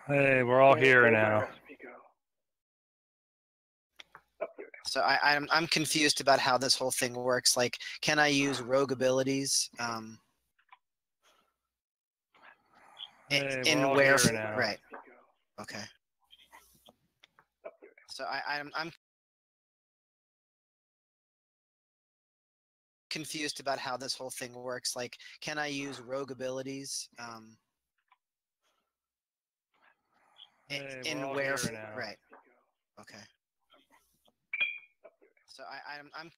Hey, we're all here now. So I'm confused about how this whole thing works. Like, can I use rogue abilities? Hey, in we're all where? here now. Right. Okay. So I'm confused about how this whole thing works. Like, can I use rogue abilities? Hey, in we're all where? here now. Right. Okay. So I'm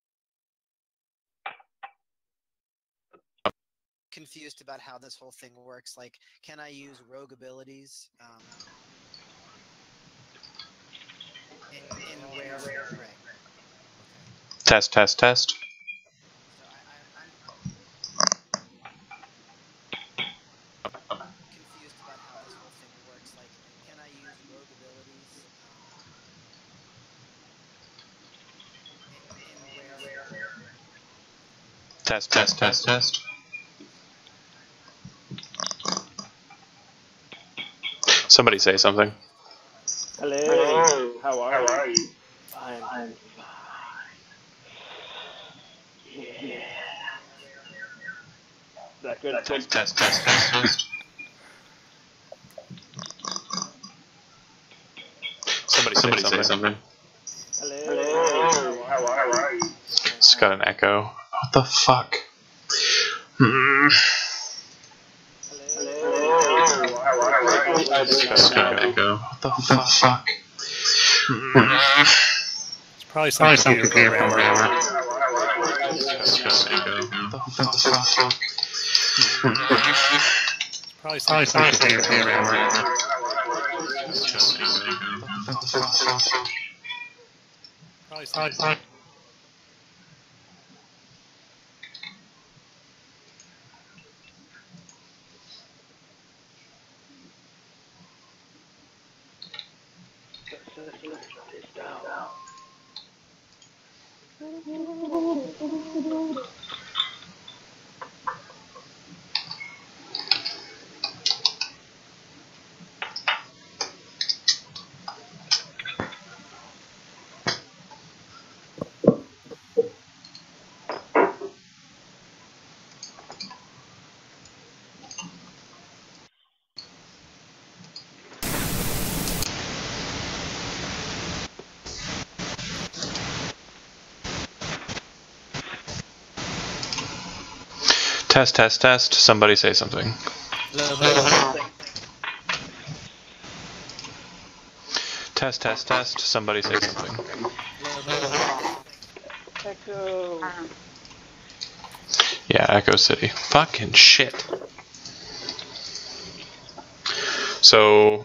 confused about how this whole thing works. Like, can I use rogue abilities? In where? Right. Okay. Test, test, test. So I'm confused about how this whole thing works. Like, can I use rogue abilities? In where? Right. Test, test, test, test. Somebody say something. Hello. How are you? I'm fine. Yeah. Is that good? Test, test, test, test, test. Somebody say something. Hello. How are you? It's got an echo. What the fuck? Hello. How are you? It's got an echo. What the fuck? It's probably some computer programmer. It's got an echo. What the fuck? It's probably some computer programmer. It's got an echo. What the fuck? Probably some. Test, test, test. Somebody say something. Test, test, test. Somebody say something. Echo. Yeah, Echo City. Fucking shit. So,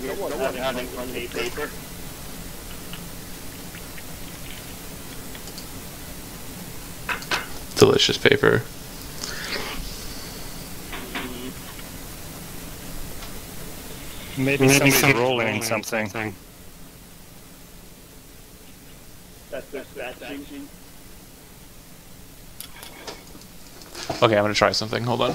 Someone having on the paper. delicious paper. Maybe somebody's rolling something. That's dispatching. Okay, I'm gonna try something. Hold on.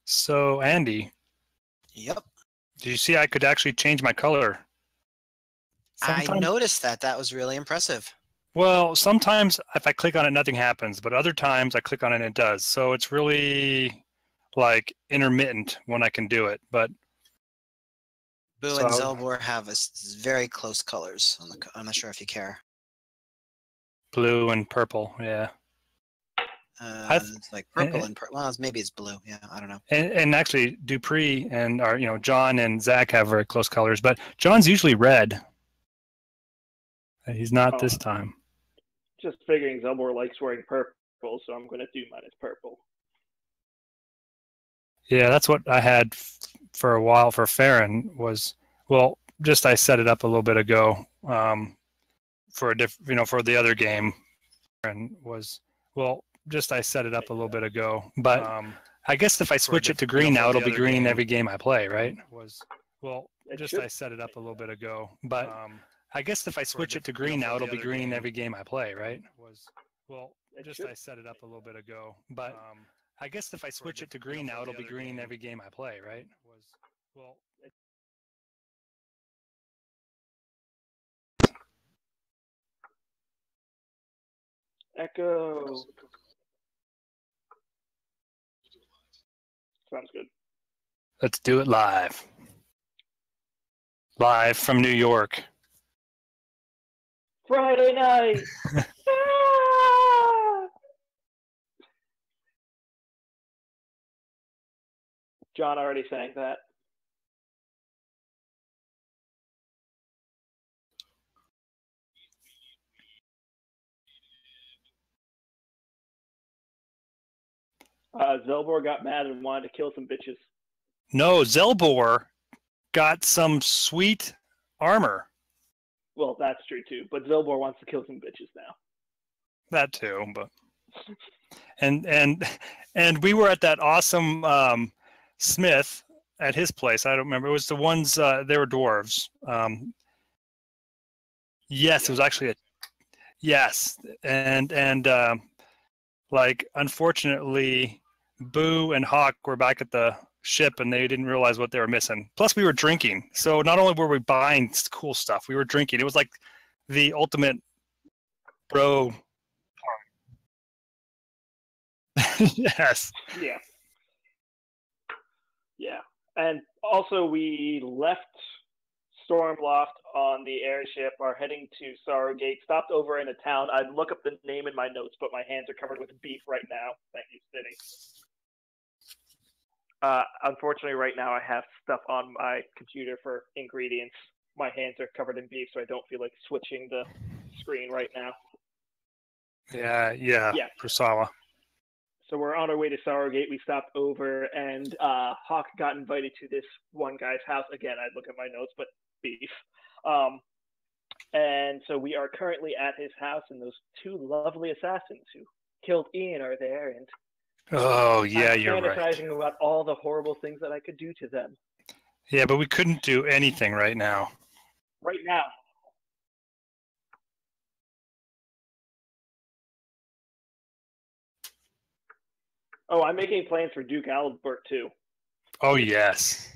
So, Andy. Yep. Did you see I could actually change my color? I noticed that. That was really impressive. Well, sometimes if I click on it, nothing happens, but other times I click on it and it does. So it's really like intermittent when I can do it. But Boo and Zelbor have very close colors. I'm not sure if you care. Blue and purple, yeah. It's like purple and purple. Well, maybe it's blue. Yeah, I don't know. And actually, Dupree and John and Zach have very close colors, but John's usually red. He's not this Oh. time. Just figuring Zelbor likes wearing purple, so I'm going to do mine as purple. Yeah, that's what I had for a while for Farron was, well, just I set it up a little bit ago for a for the other game, and was, well, just I set it up a little bit ago, but I guess if I switch it to green now, it'll be green every game I play, right? Well, just I set it up a little bit ago, but I guess if I switch it to green now, it'll be green every game I play, right? Well, just I set it up a little bit ago, but I guess if I switch it to green now, it'll be green every game I play, right? Well, Echo. Sounds good. let's do it live. Live from New York. Friday night. Ah! John already sang that. Zelbor got mad and wanted to kill some bitches. No, Zelbor got some sweet armor. Well, that's true too. But Zelbor wants to kill some bitches now. That too, but and we were at that awesome Smith at his place. I don't remember. It was the ones they were dwarves. Yes, it was actually a yes, and like unfortunately, Boo and Hawk were back at the ship and they didn't realize what they were missing. Plus, we were drinking, so not only were we buying cool stuff, we were drinking. It was like the ultimate bro. Yes. Yeah. Yeah. And also, we left Stormloft on the airship, are heading to Sorrowgate, stopped over in a town. I'd look up the name in my notes, but my hands are covered with beef right now. Thank you, City. Unfortunately, right now I have stuff on my computer for ingredients. My hands are covered in beef, so I don't feel like switching the screen right now. Yeah. Prasawa. So we're on our way to Sorrowgate. We stopped over, and Hawk got invited to this one guy's house. Again, I'd look at my notes, but beef. And so we are currently at his house, and those two lovely assassins who killed Ian are there. And oh yeah, you're right. Fantasizing about all the horrible things that I could do to them. Yeah, but we couldn't do anything right now. Right now. Oh, I'm making plans for Duke Albert too. Oh yes.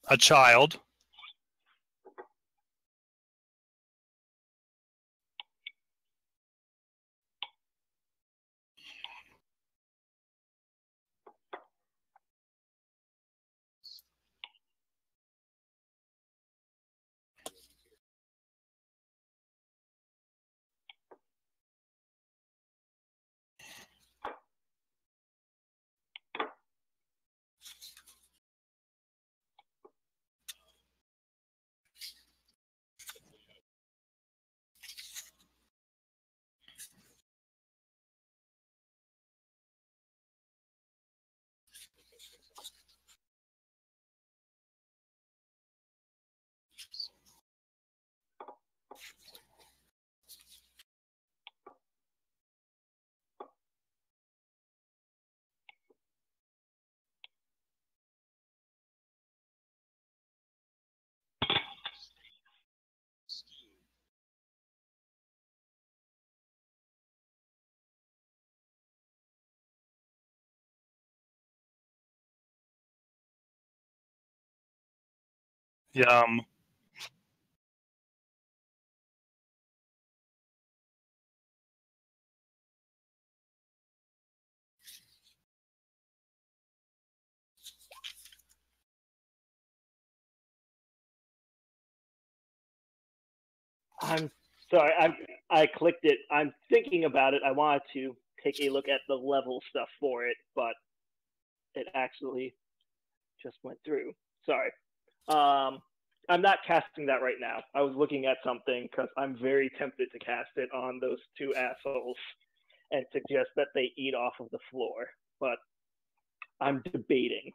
A child. Yum. I'm sorry. I clicked it. I'm thinking about it. I wanted to take a look at the level stuff for it, but it actually just went through. Sorry. I'm not casting that right now. I was looking at something because I'm very tempted to cast it on those two assholes and suggest that they eat off of the floor, but I'm debating.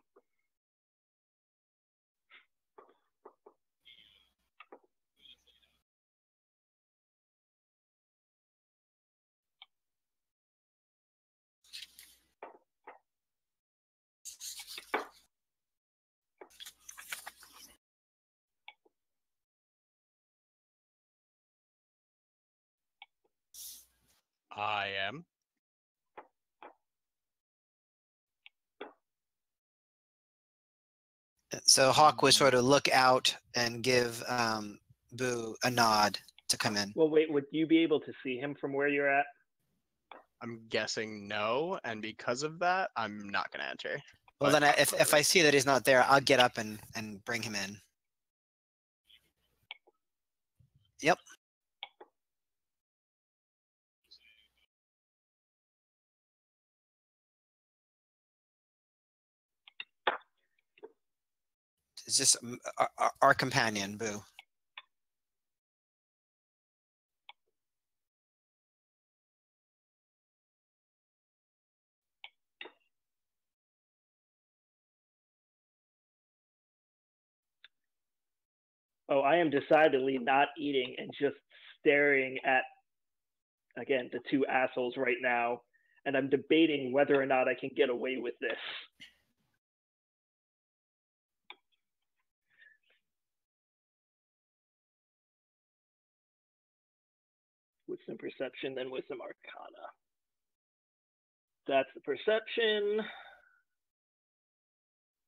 I am. So Hawk would sort of look out and give Boo a nod to come in. Well, wait, would you be able to see him from where you're at? I'm guessing no, and because of that, I'm not going to enter. Well, But then if I see that he's not there, I'll get up and bring him in. Yep. It's just our companion, Boo. Oh, I am decidedly not eating and just staring at, again, the two assholes right now, and I'm debating whether or not I can get away with this. Wisdom perception, then wisdom arcana. That's the perception.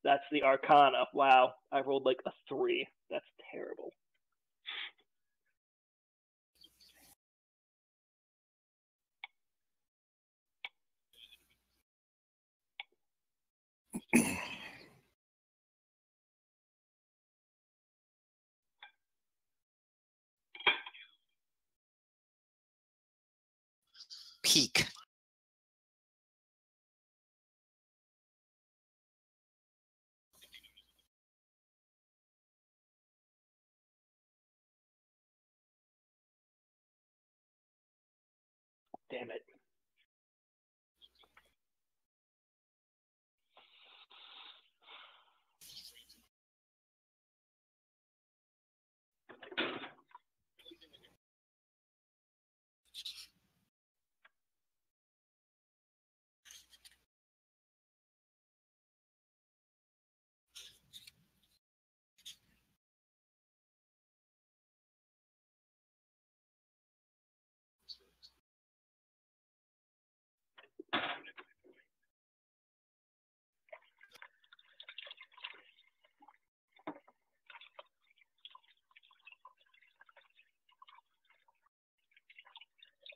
That's the arcana. Wow, I rolled like a 3. That's terrible. Peak. Damn it.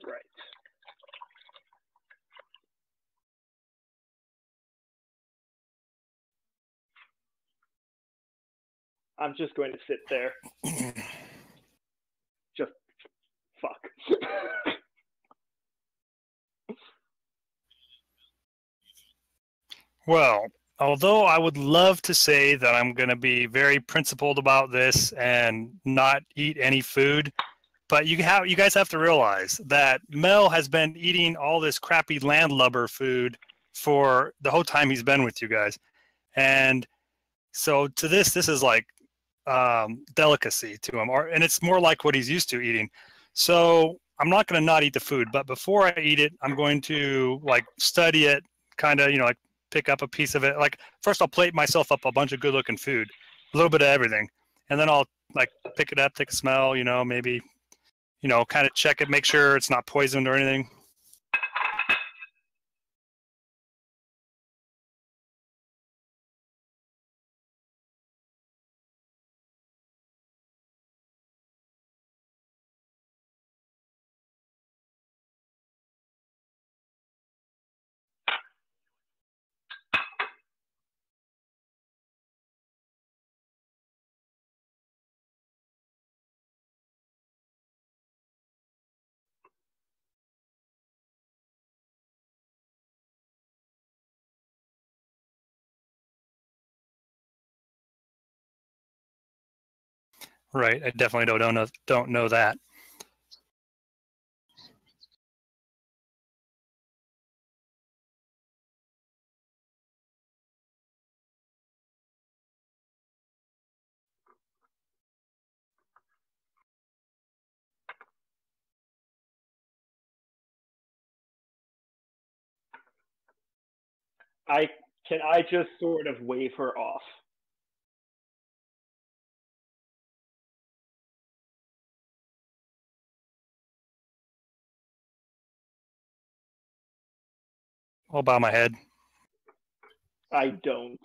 Right. I'm just going to sit there. Just fuck. Well, although I would love to say that I'm going to be very principled about this and not eat any food, but you guys have to realize that Mel has been eating all this crappy landlubber food for the whole time he's been with you guys. And so to this is like delicacy to him, and it's more like what he's used to eating. So I'm not going to not eat the food, but before I eat it, I'm going to like study it, kind of, like pick up a piece of it. Like first I'll plate myself up a bunch of good looking food, a little bit of everything. And then I'll like pick it up, take a smell, maybe, kind of check it, make sure it's not poisoned or anything. Right. I definitely don't know that. Can I just sort of wave her off? I'll bow my head. I don't.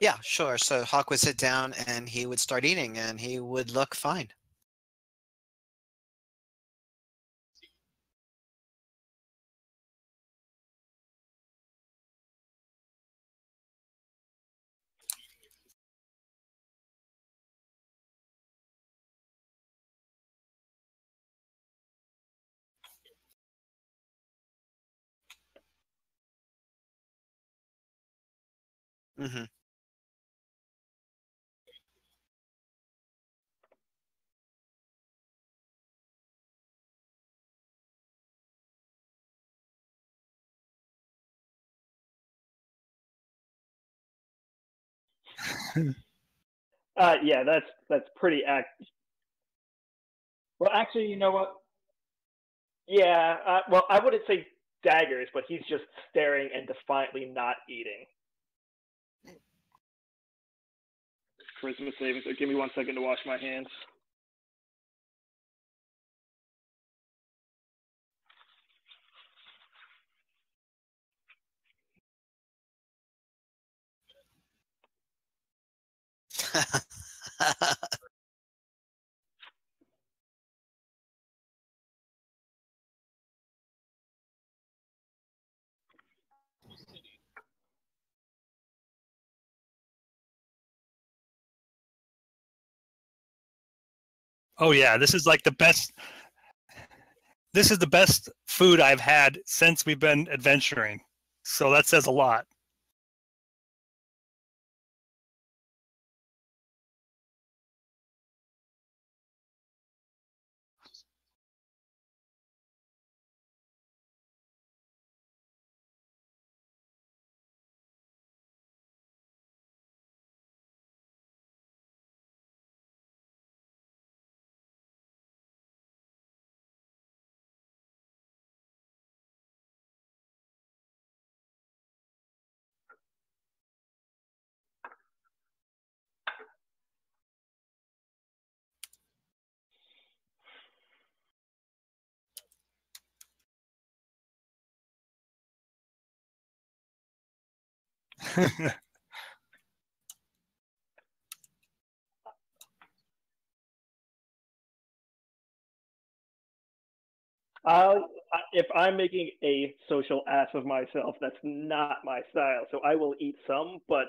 Yeah, sure. So Hawk would sit down and he would start eating and he would look fine. Hmm. Yeah, that's pretty act. Well, actually, you know what? Yeah. Well, I wouldn't say daggers, but he's just staring and defiantly not eating. Charisma saving. So give me 1 second to wash my hands. Oh yeah, this is like the best. This is the best food I've had since we've been adventuring. So that says a lot. If I'm making a social ass of myself, that's not my style. So I will eat some, but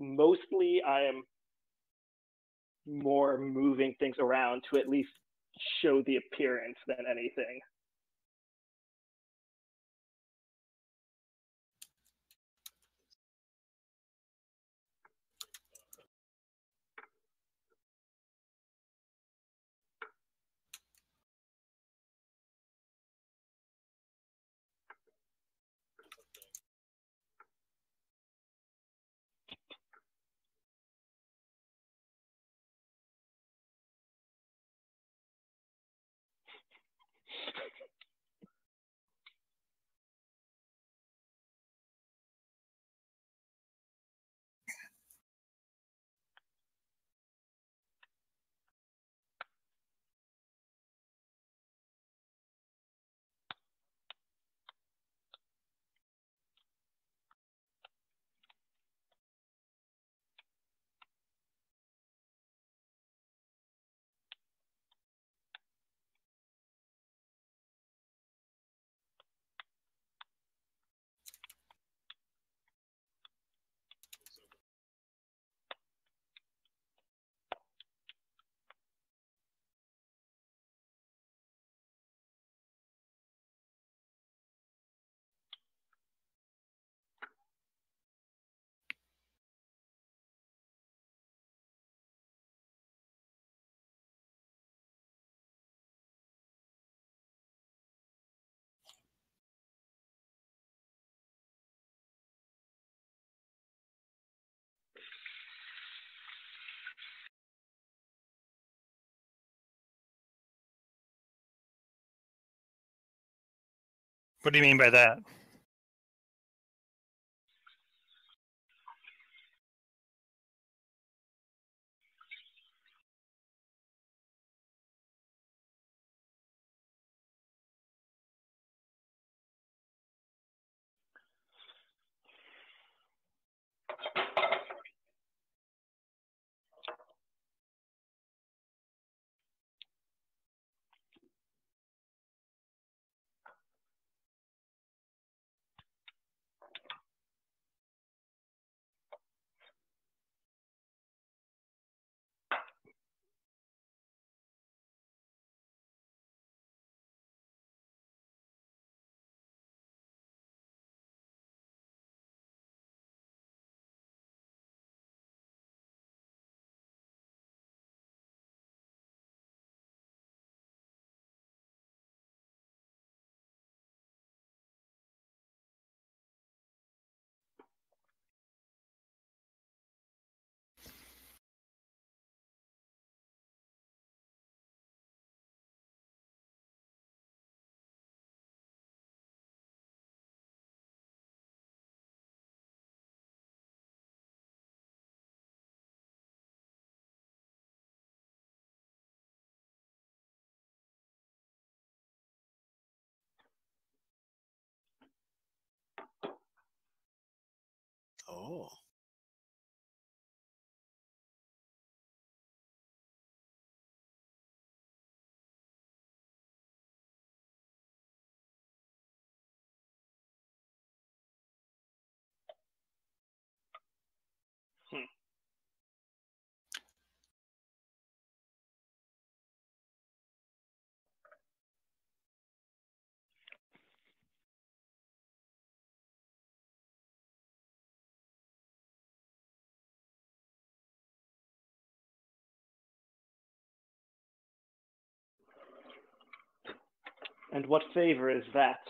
mostly I am more moving things around to at least show the appearance than anything. What do you mean by that? Oh. And what favor is that?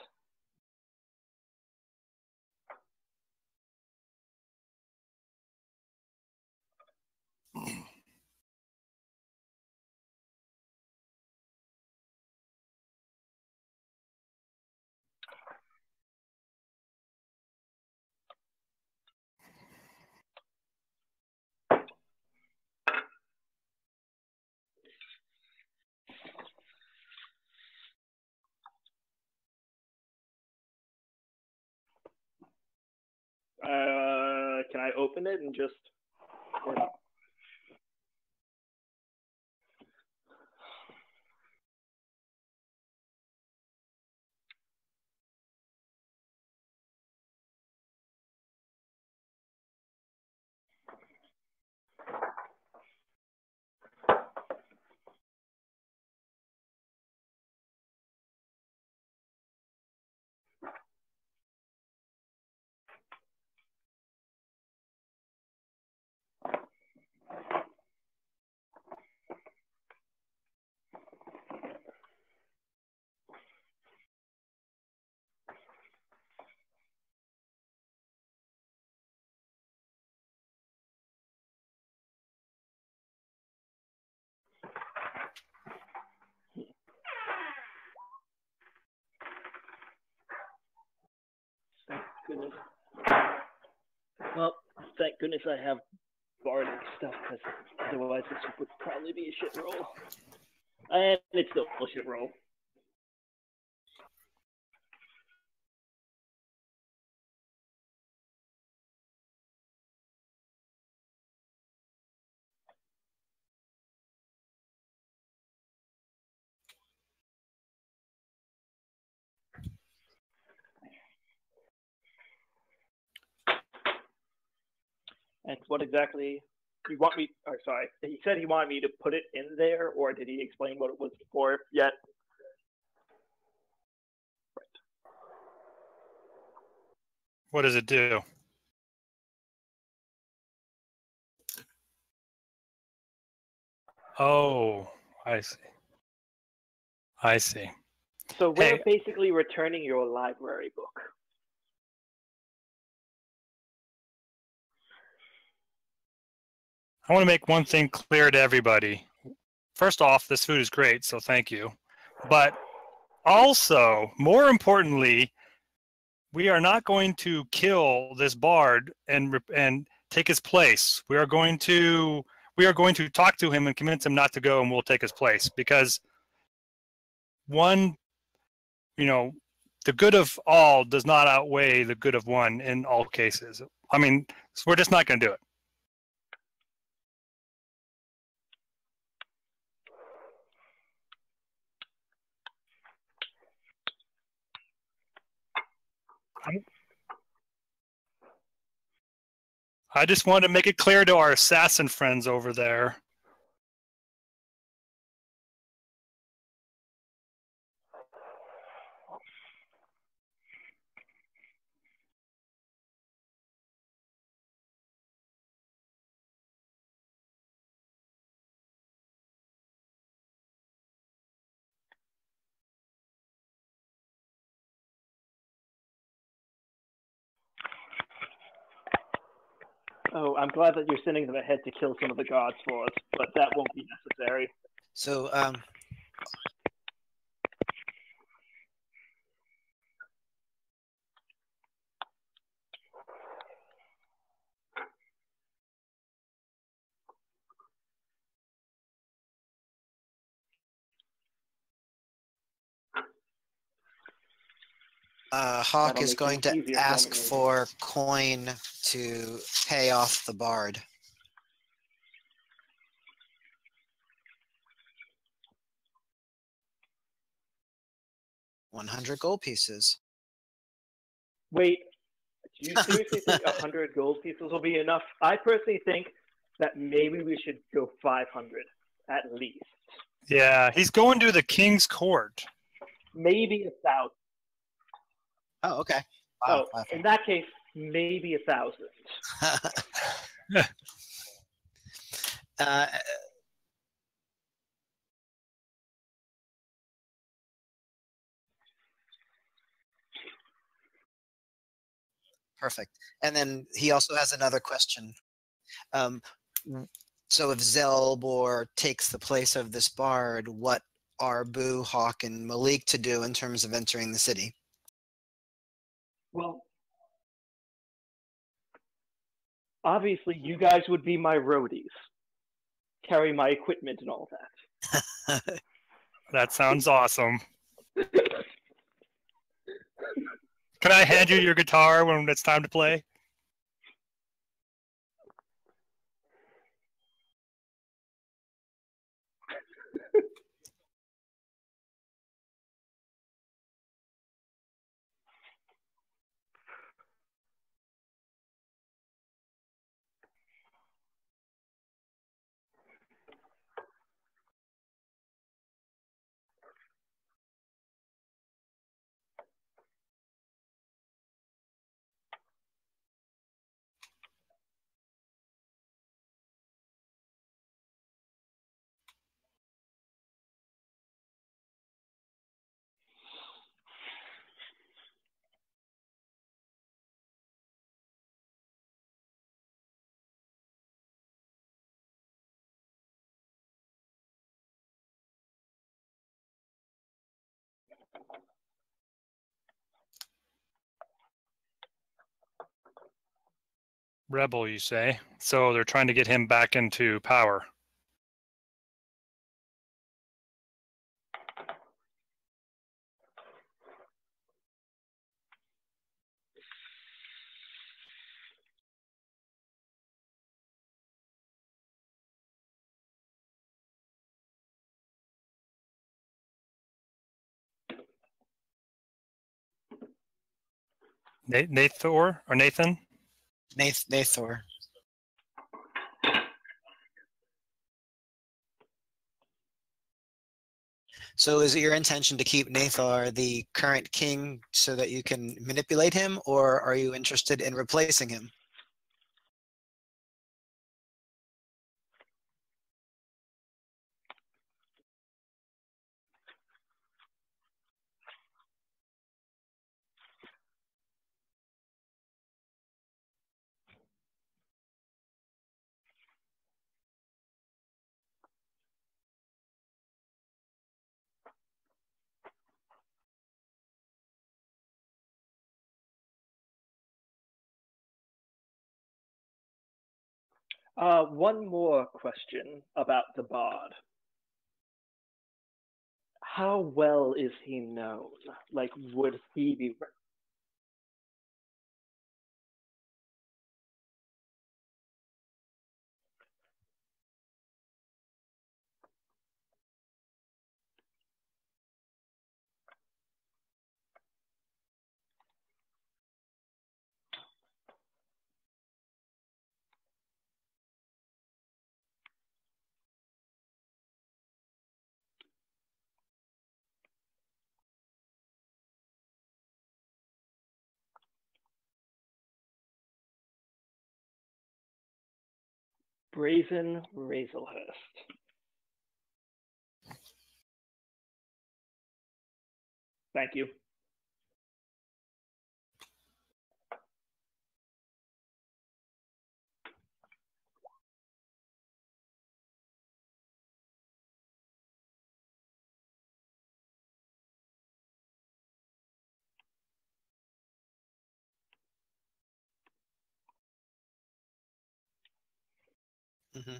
Can I open it and just? Thank goodness. Well, thank goodness I have bardic stuff, because otherwise this would probably be a shit roll. And it's still a shit roll. And what exactly you want me? Or sorry, he said he wanted me to put it in there, or did he explain what it was for yet? What does it do? Oh, I see. I see. So we're Hey. basically returning your library book. I want to make one thing clear to everybody. First off, this food is great, so thank you. But also, more importantly, we are not going to kill this bard and take his place. We are going to talk to him and convince him not to go, and we'll take his place, because one, the good of all does not outweigh the good of one in all cases. I mean, so we're just not going to do it. I just wanted to make it clear to our assassin friends over there. Oh, I'm glad that you're sending them ahead to kill some of the gods for us, but that won't be necessary. So, Hawk That'll is make going things to easier ask me. for coin to pay off the bard. 100 gold pieces. Wait, do you seriously think 100 gold pieces will be enough? I personally think that maybe we should go 500 at least. Yeah, he's going to the king's court. Maybe 1,000. Oh, okay. Wow, Oh, in that case, maybe 1,000. Perfect. And then he also has another question. So if Zelbor takes the place of this bard, what are Boo, Hawk, and Malik to do in terms of entering the city? Well, obviously, you guys would be my roadies. Carry my equipment and all that. That sounds awesome. Can I hand you your guitar when it's time to play? Rebel, you say? So they're trying to get him back into power. Nathor or Nathan? Nathor. So is it your intention to keep Nathor the current king so that you can manipulate him, or are you interested in replacing him? One more question about the bard. How well is he known? Like, would he be... Brazen Razorhurst. Thank you. Hmm.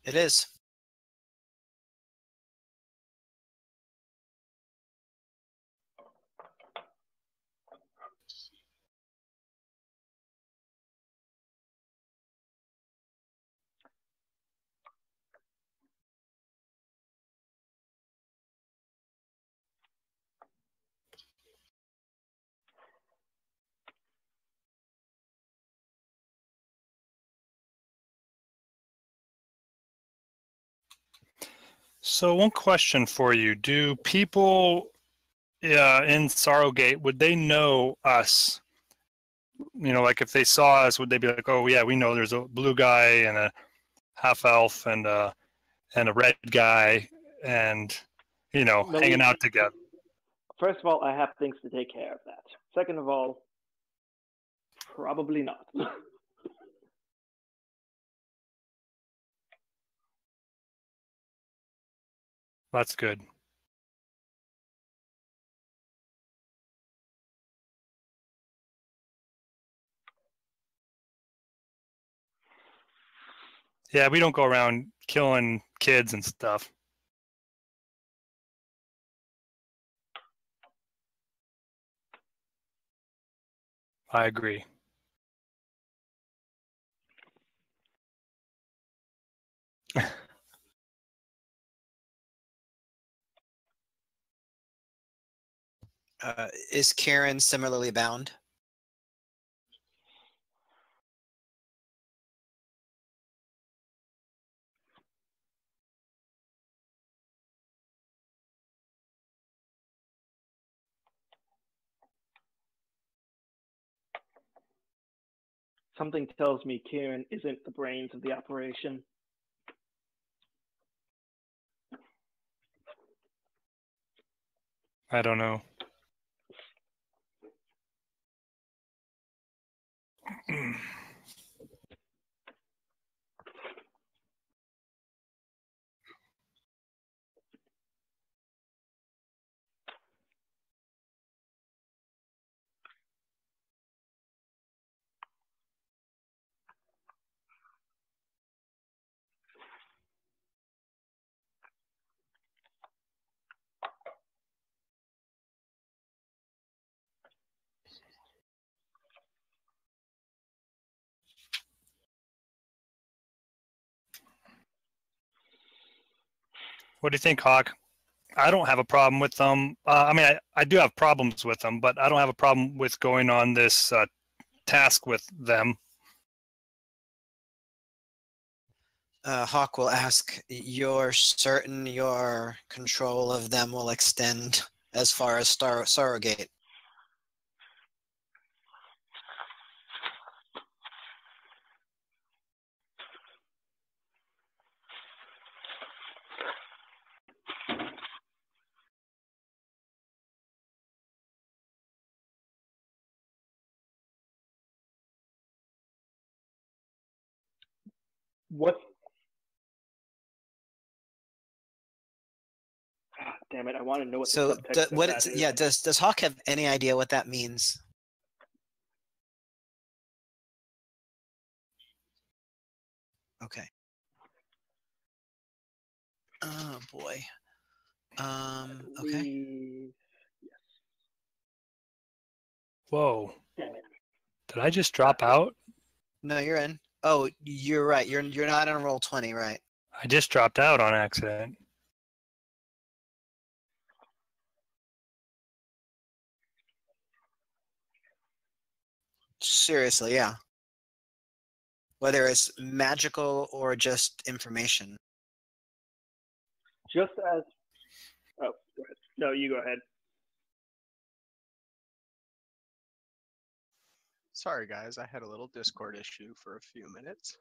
It is. So one question for you: do people in Sorrowgate, would they know us? You know, like if they saw us, would they be like, "Oh yeah, we know there's a blue guy and a half elf and a red guy, and No, hanging out together"? First of all, I have things to take care of that. Second of all, probably not. That's good. Yeah, we don't go around killing kids and stuff. I agree. Is Kieran similarly bound? Something tells me Kieran isn't the brains of the operation. I don't know. What do you think, Hawk? I don't have a problem with them. I mean, I do have problems with them, but I don't have a problem with going on this task with them. Hawk will ask, you're certain your control of them will extend as far as Sorrowgate? What? Ah, damn it! I want to know what So, the subtext of that is. yeah, does Hawk have any idea what that means? Okay. Oh boy. Okay. Yes. Whoa. Damn it. Did I just drop out? No, you're in. Oh, you're right. You're not on roll 20, right? I just dropped out on accident. Seriously, yeah. Whether it's magical or just information. Just as. Oh, go ahead. No, you go ahead. Sorry, guys. I had a little Discord issue for a few minutes.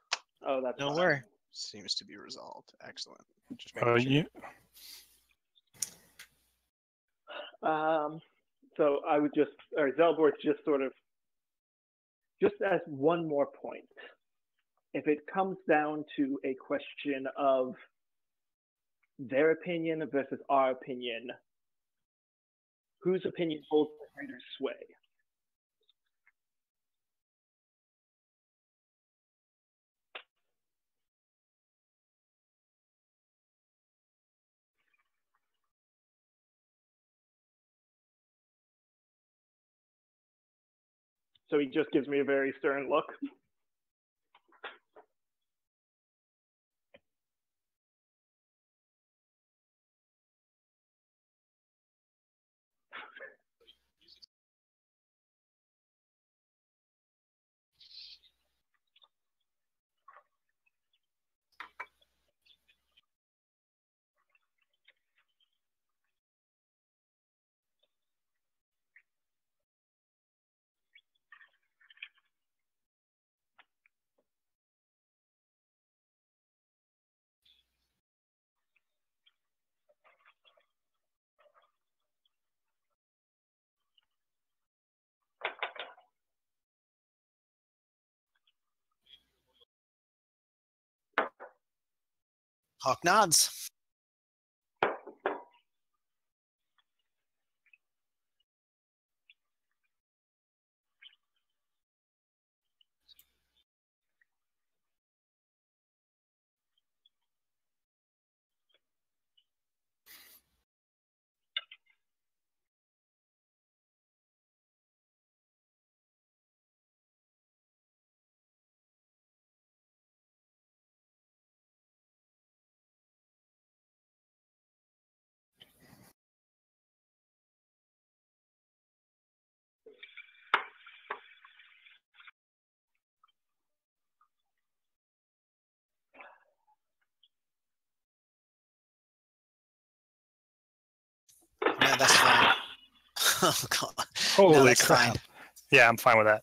Oh, that's No fine. worry. Seems to be resolved. Excellent. Just Oh, making sure. So I would just, or Zelbor's just sort of, just as one more point, if it comes down to a question of their opinion versus our opinion, whose opinion holds the greater sway? So he just gives me a very stern look. Hawk nods. No, that's fine. Oh god. Holy No, that's crap. fine. Yeah, I'm fine with that.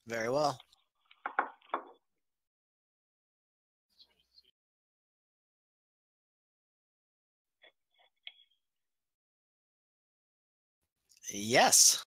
Very well. Yes.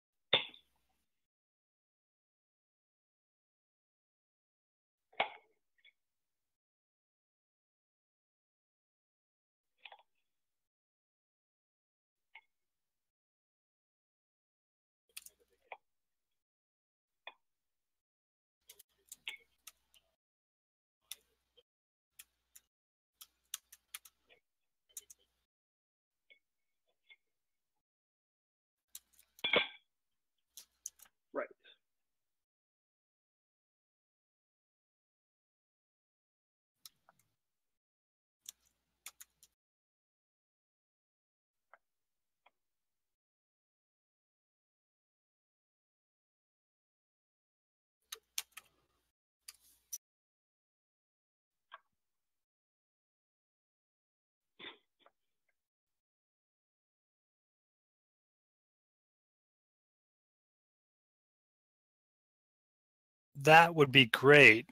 That would be great.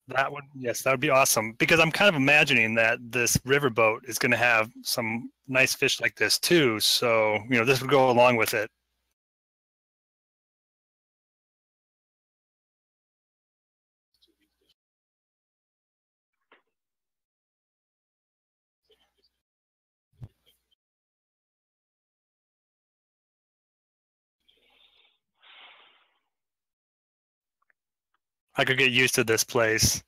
That would be awesome, because I'm kind of imagining that this riverboat is going to have some nice fish like this too. So, this would go along with it. I could get used to this place.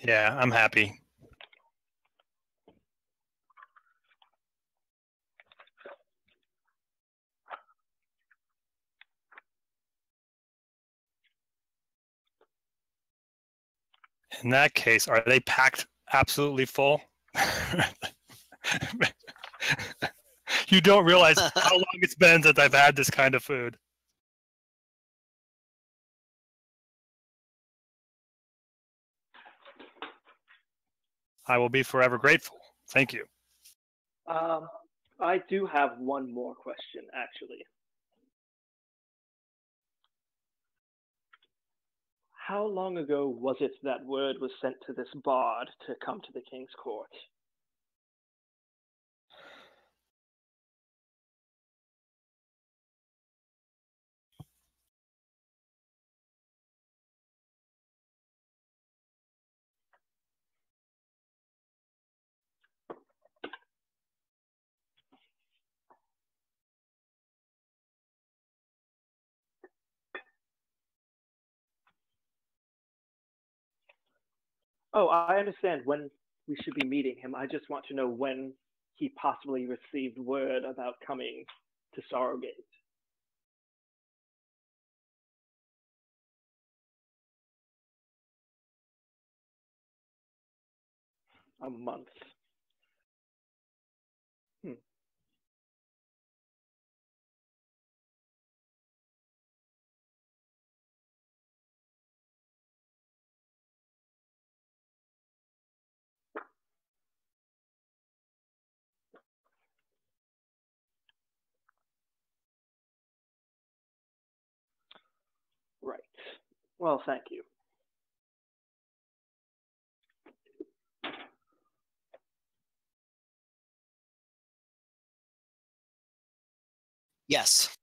Yeah, I'm happy. In that case, are they packed absolutely full? You don't realize how long it's been since I've had this kind of food. I will be forever grateful. Thank you. I do have one more question, actually. How long ago was it that word was sent to this bard to come to the king's court? Oh, I understand when we should be meeting him. I just want to know when he possibly received word about coming to Sorrowgate. A month. Right. Well, thank you. Yes.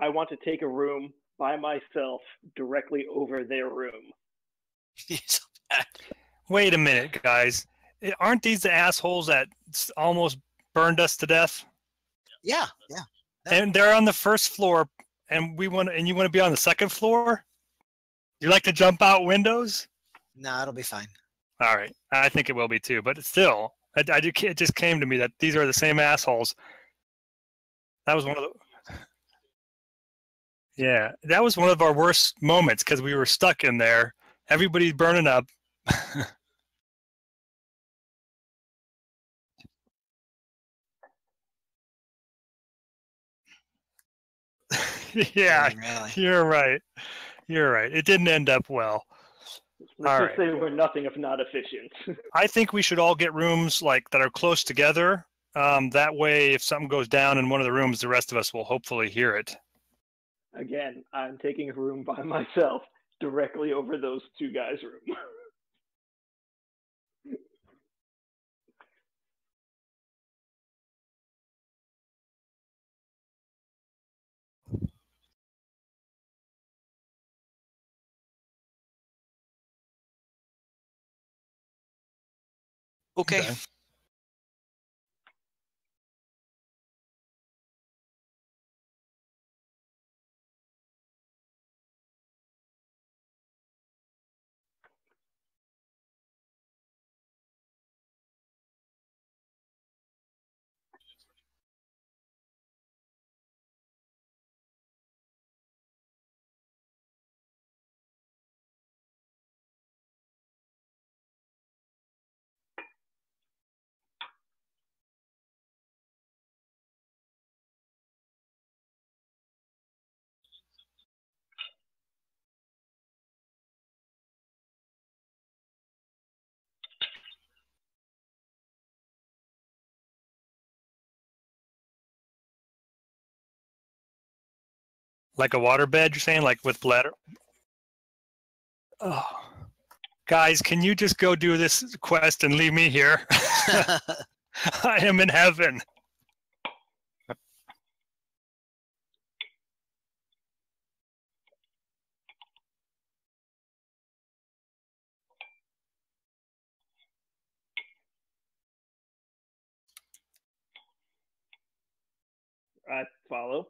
I want to take a room by myself directly over their room. Wait a minute, guys. Aren't these the assholes that almost burned us to death? Yeah. And they're on the first floor, and you want to be on the second floor? You like to jump out windows? No, it'll be fine. All right, I think it will be too. But still, it just came to me that these are the same assholes. That was one of the. Yeah, that was one of our worst moments because we were stuck in there. Everybody's burning up. Yeah, Really. you're right. You're right. It didn't end up well. Let's just say we're nothing if not efficient. I think we should all get rooms that are close together. That way, if something goes down in one of the rooms, the rest of us will hopefully hear it. Again, I'm taking a room by myself directly over those two guys' room. Okay. Okay. Like a waterbed, you're saying, like with bladder? Oh. Guys, can you just go do this quest and leave me here? I am in heaven. I follow.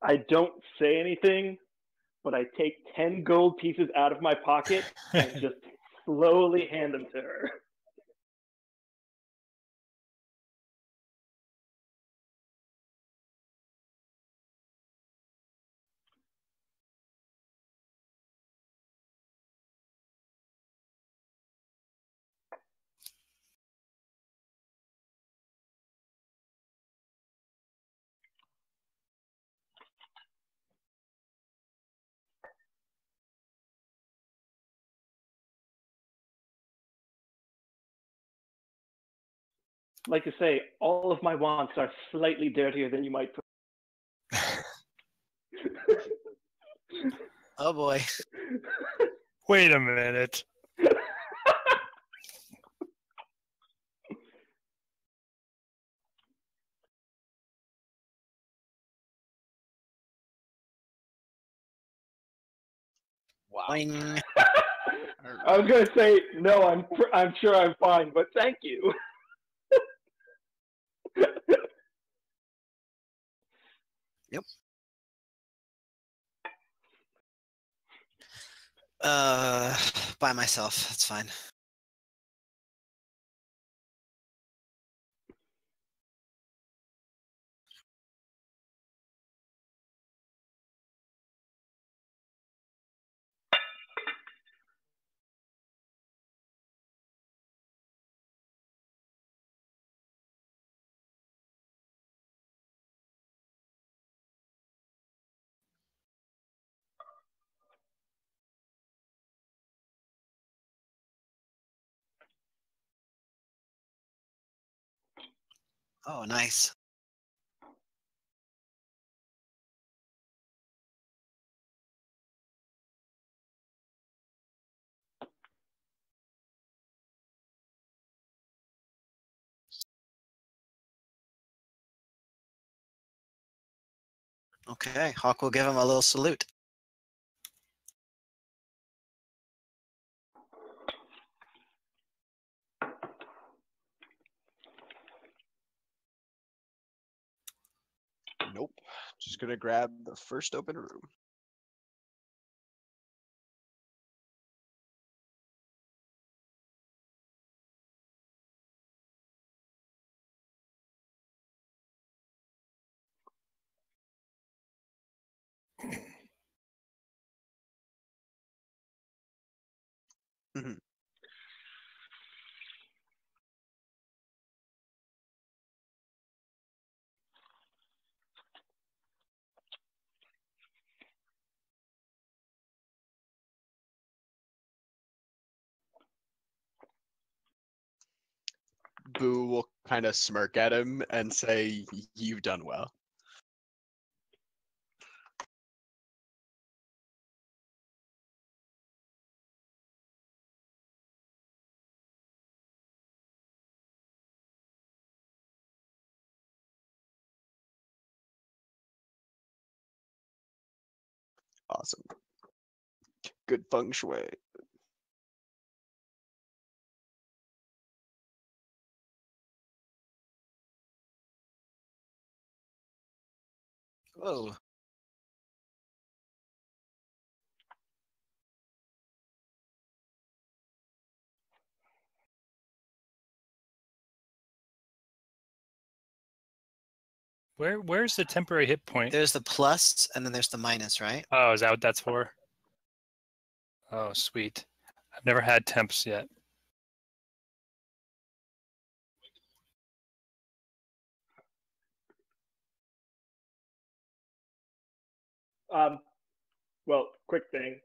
I don't say anything, but I take 10 gold pieces out of my pocket and just slowly hand them to her. Like to say, all of my wants are slightly dirtier than you might put. Oh boy. Wait a minute. Wow. Boing. I was gonna say no. I'm sure I'm fine, but thank you. Yep. By myself. That's fine. Oh, nice. Okay, Hawk will give him a little salute. Nope. Just gonna grab the first open room. Mhm. Boo will kind of smirk at him and say, "You've done well." Awesome. Good feng shui. Whoa. Where's the temporary hit point? There's the plus, and then there's the minus, right? Oh, is that what that's for? Oh, sweet. I've never had temps yet. Well, quick thing.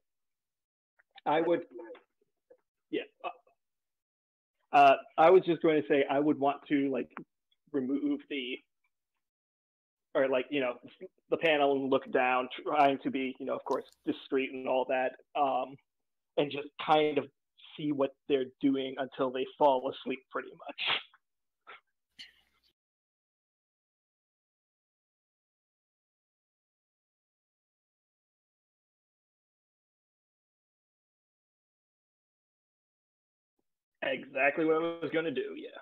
I would, yeah. I was just going to say I would want to like remove or like the panel and look down, trying to be of course discreet and all that, and just kind of see what they're doing until they fall asleep, pretty much. Exactly what I was going to do, yeah.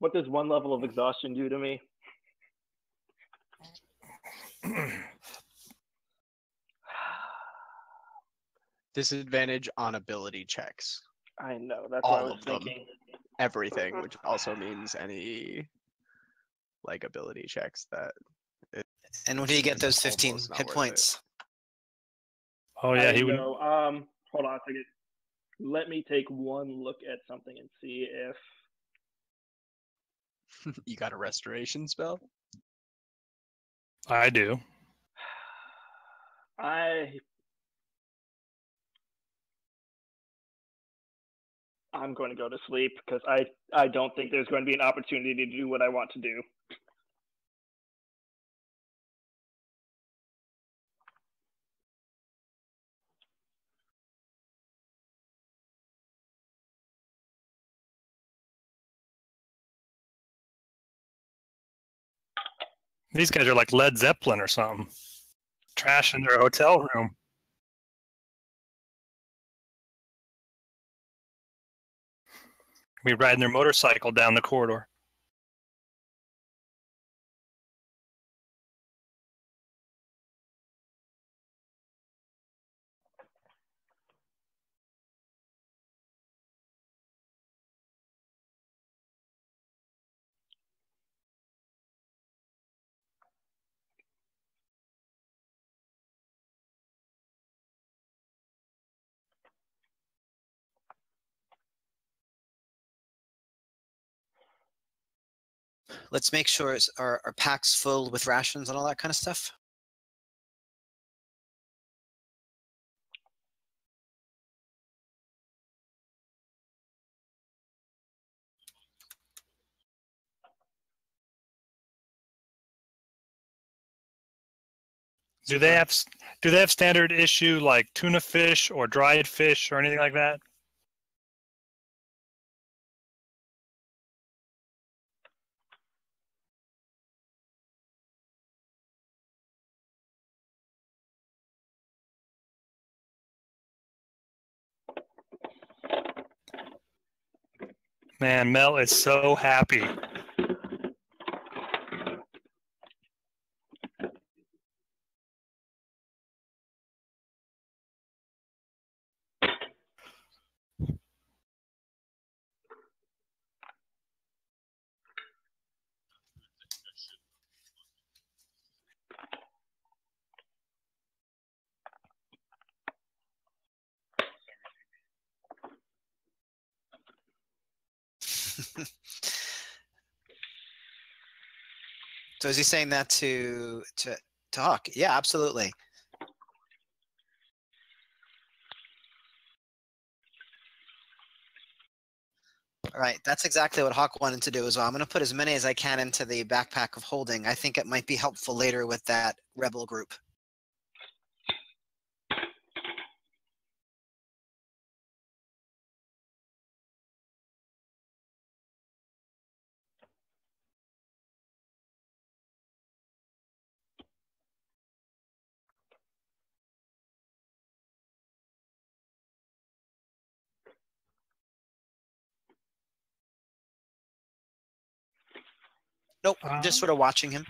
What does one level of exhaustion do to me? Disadvantage on ability checks. I know, that's what I All was of them. thinking. Everything, which also means any like ability checks that. And when do you get those It's 15 almost not hit worth points? Oh yeah, I he would. know. Hold on a second. Let me take one look at something and see if You got a restoration spell? I do. I'm going to go to sleep because I don't think there's going to be an opportunity to do what I want to do. These guys are like Led Zeppelin or something. Trash in their hotel room. Be riding their motorcycle down the corridor. Let's make sure our packs full with rations and all that kind of stuff. Do they have standard issue like tuna fish or dried fish or anything like that? Man, Mel is so happy. So is he saying that to Hawk? Yeah, absolutely. All right, that's exactly what Hawk wanted to do as well. I'm going to put as many as I can into the backpack of holding. I think it might be helpful later with that rebel group. Nope, just sort of watching him.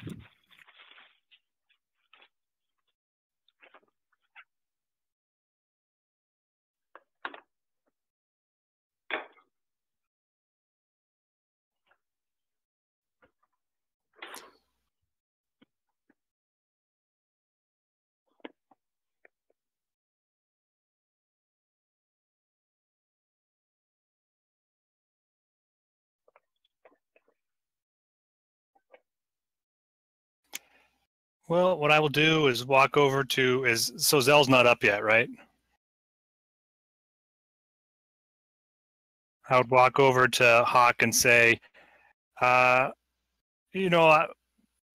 Well, what I will do is walk over to so Zell's not up yet, right? I would walk over to Hawk and say, you know,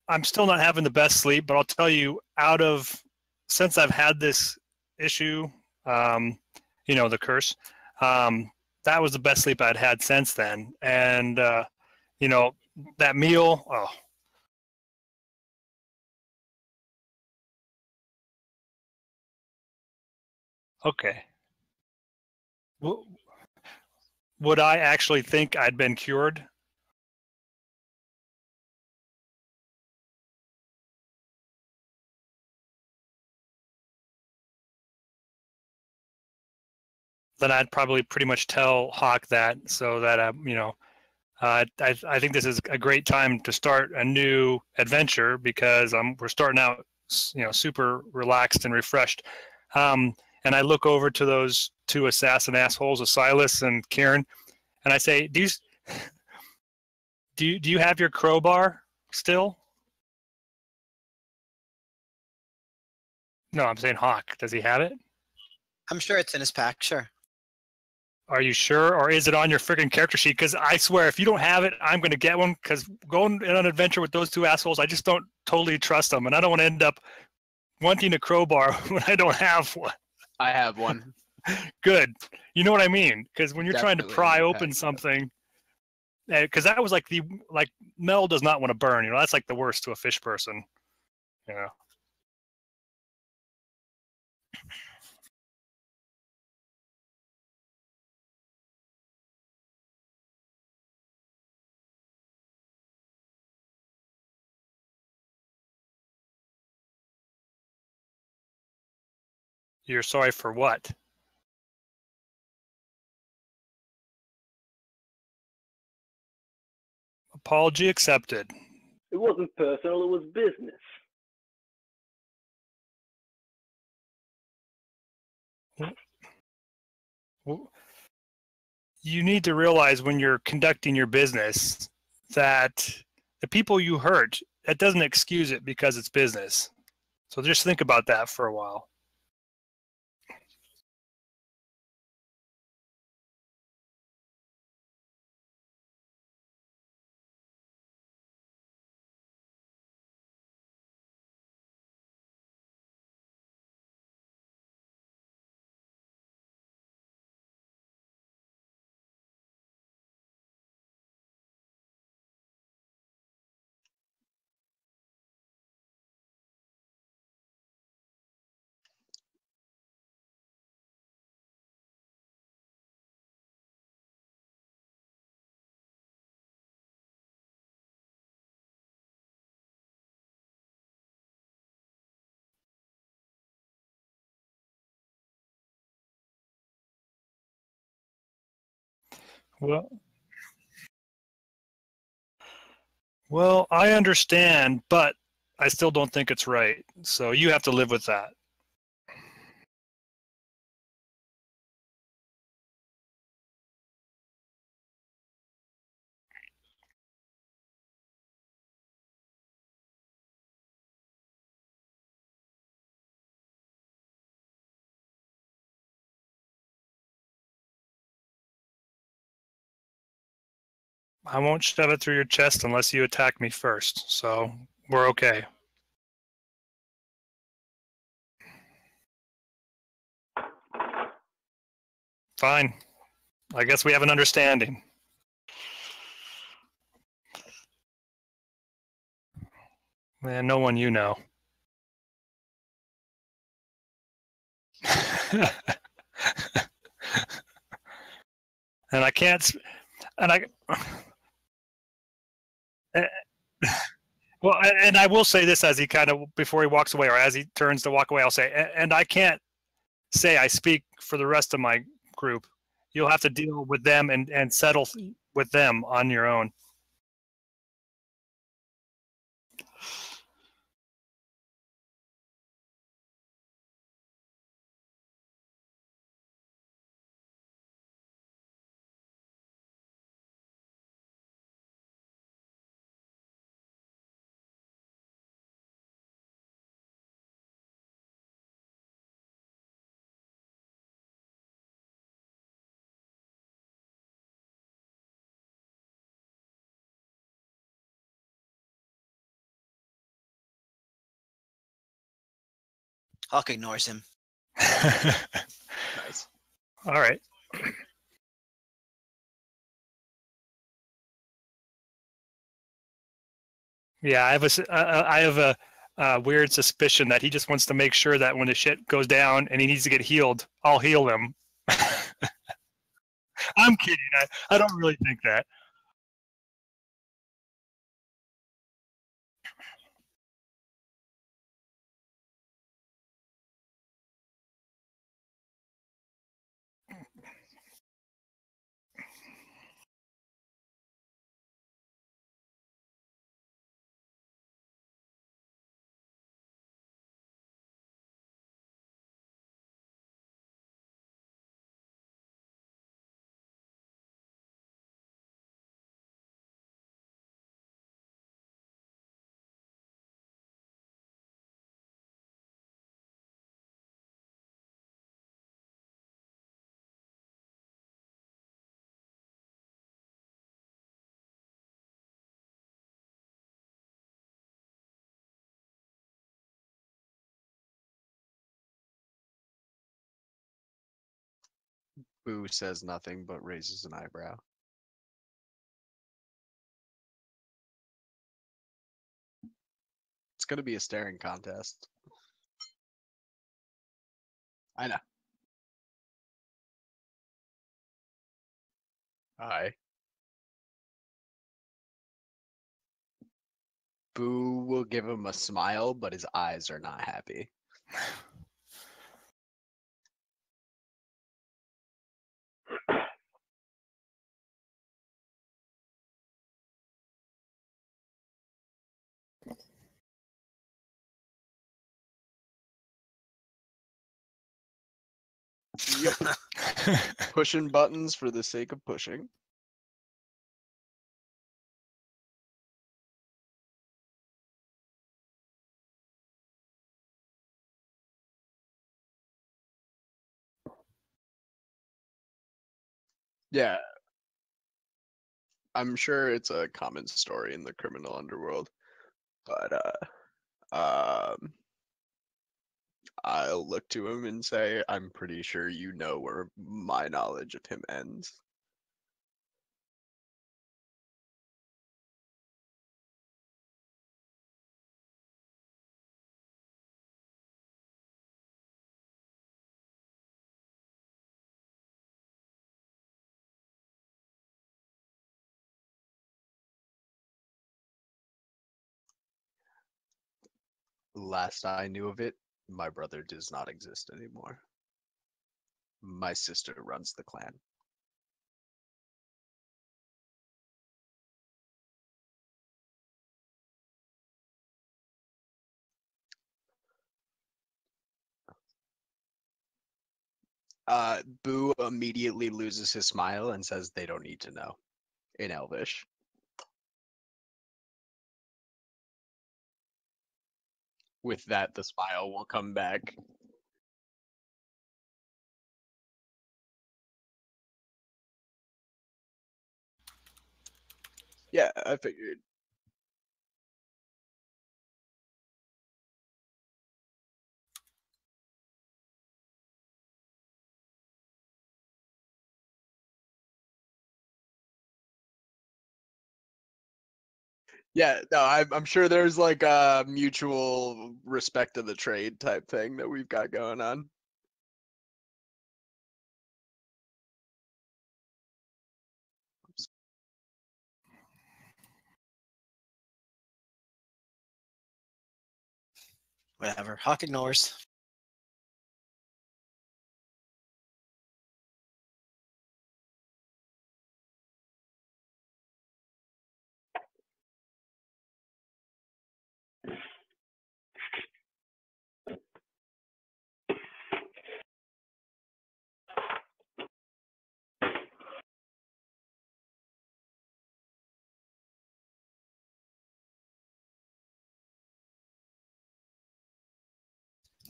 I'm still not having the best sleep, but I'll tell you, since I've had this issue, you know, the curse, that was the best sleep I'd had since then. And, you know, that meal, oh. Okay. Would I actually think I'd been cured? Then I'd probably pretty much tell Hawk that, so that you know, I think this is a great time to start a new adventure because we're starting out, you know, super relaxed and refreshed. And I look over to those two assassin assholes, Silas and Kieran, and I say, do you have your crowbar still? No, I'm saying Hawk. Does he have it? I'm sure it's in his pack, sure. Are you sure? Or is it on your freaking character sheet? Because I swear, if you don't have it, I'm going to get one. Because going on an adventure with those two assholes, I just don't totally trust them. And I don't want to end up wanting a crowbar when I don't have one. I have one. Good. You know what I mean? Because when you're trying to Definitely pry in the open pack. something, because that was like Mel does not want to burn. You know, that's like the worst to a fish person. You know. You're sorry for what? Apology accepted. It wasn't personal, it was business. You need to realize when you're conducting your business that the people you hurt, that doesn't excuse it because it's business. So just think about that for a while. Well, I understand, but I still don't think it's right. So you have to live with that. I won't shove it through your chest unless you attack me first. So we're okay. Fine. I guess we have an understanding. Man, no one you know. And I can't. And I. Well, and I will say this as he kind of, before he walks away or as he turns to walk away, I'll say, and I can't say I speak for the rest of my group. You'll have to deal with them and settle with them on your own. Hawk ignores him. Nice. All right. Yeah, I have a weird suspicion that he just wants to make sure that when the shit goes down and he needs to get healed, I'll heal him. I'm kidding. I don't really think that. Boo says nothing but raises an eyebrow. It's going to be a staring contest. I know. Hi. Boo will give him a smile, but his eyes are not happy. Yep. Pushing buttons for the sake of pushing. Yeah, I'm sure it's a common story in the criminal underworld, but I'll look to him and say, I'm pretty sure you know where my knowledge of him ends. Last I knew of it, my brother does not exist anymore. My sister runs the clan. Boo immediately loses his smile and says they don't need to know in Elvish. With that, the smile will come back. Yeah, I figured. Yeah, no, I'm sure there's like a mutual respect of the trade type thing that we've got going on. Whatever. Hawk ignores.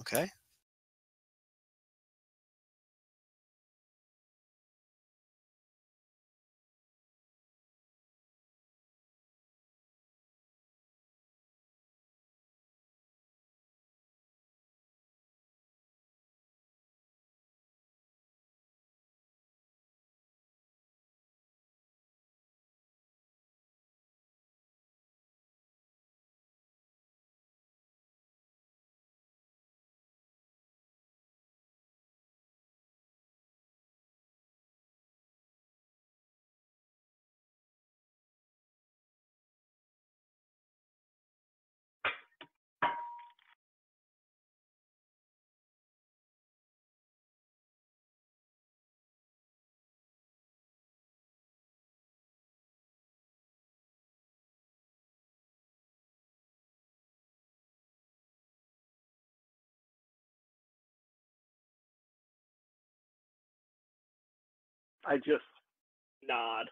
Okay. I just nod.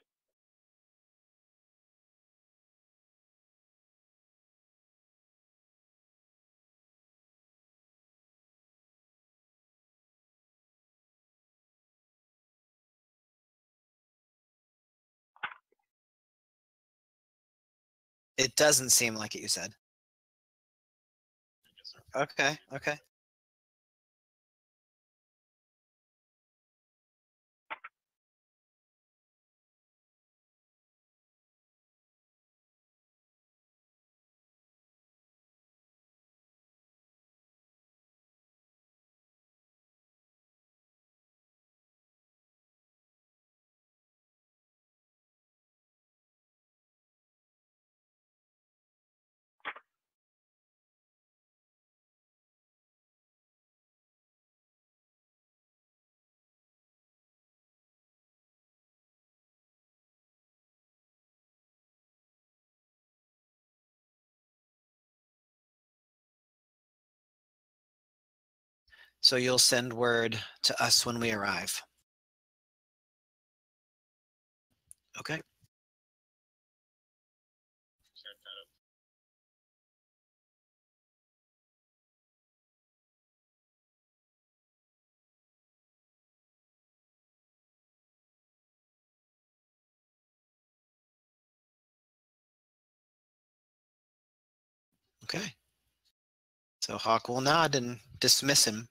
It doesn't seem like it, you said. Okay, okay. So you'll send word to us when we arrive. Okay. Okay. So Hawk will nod and dismiss him.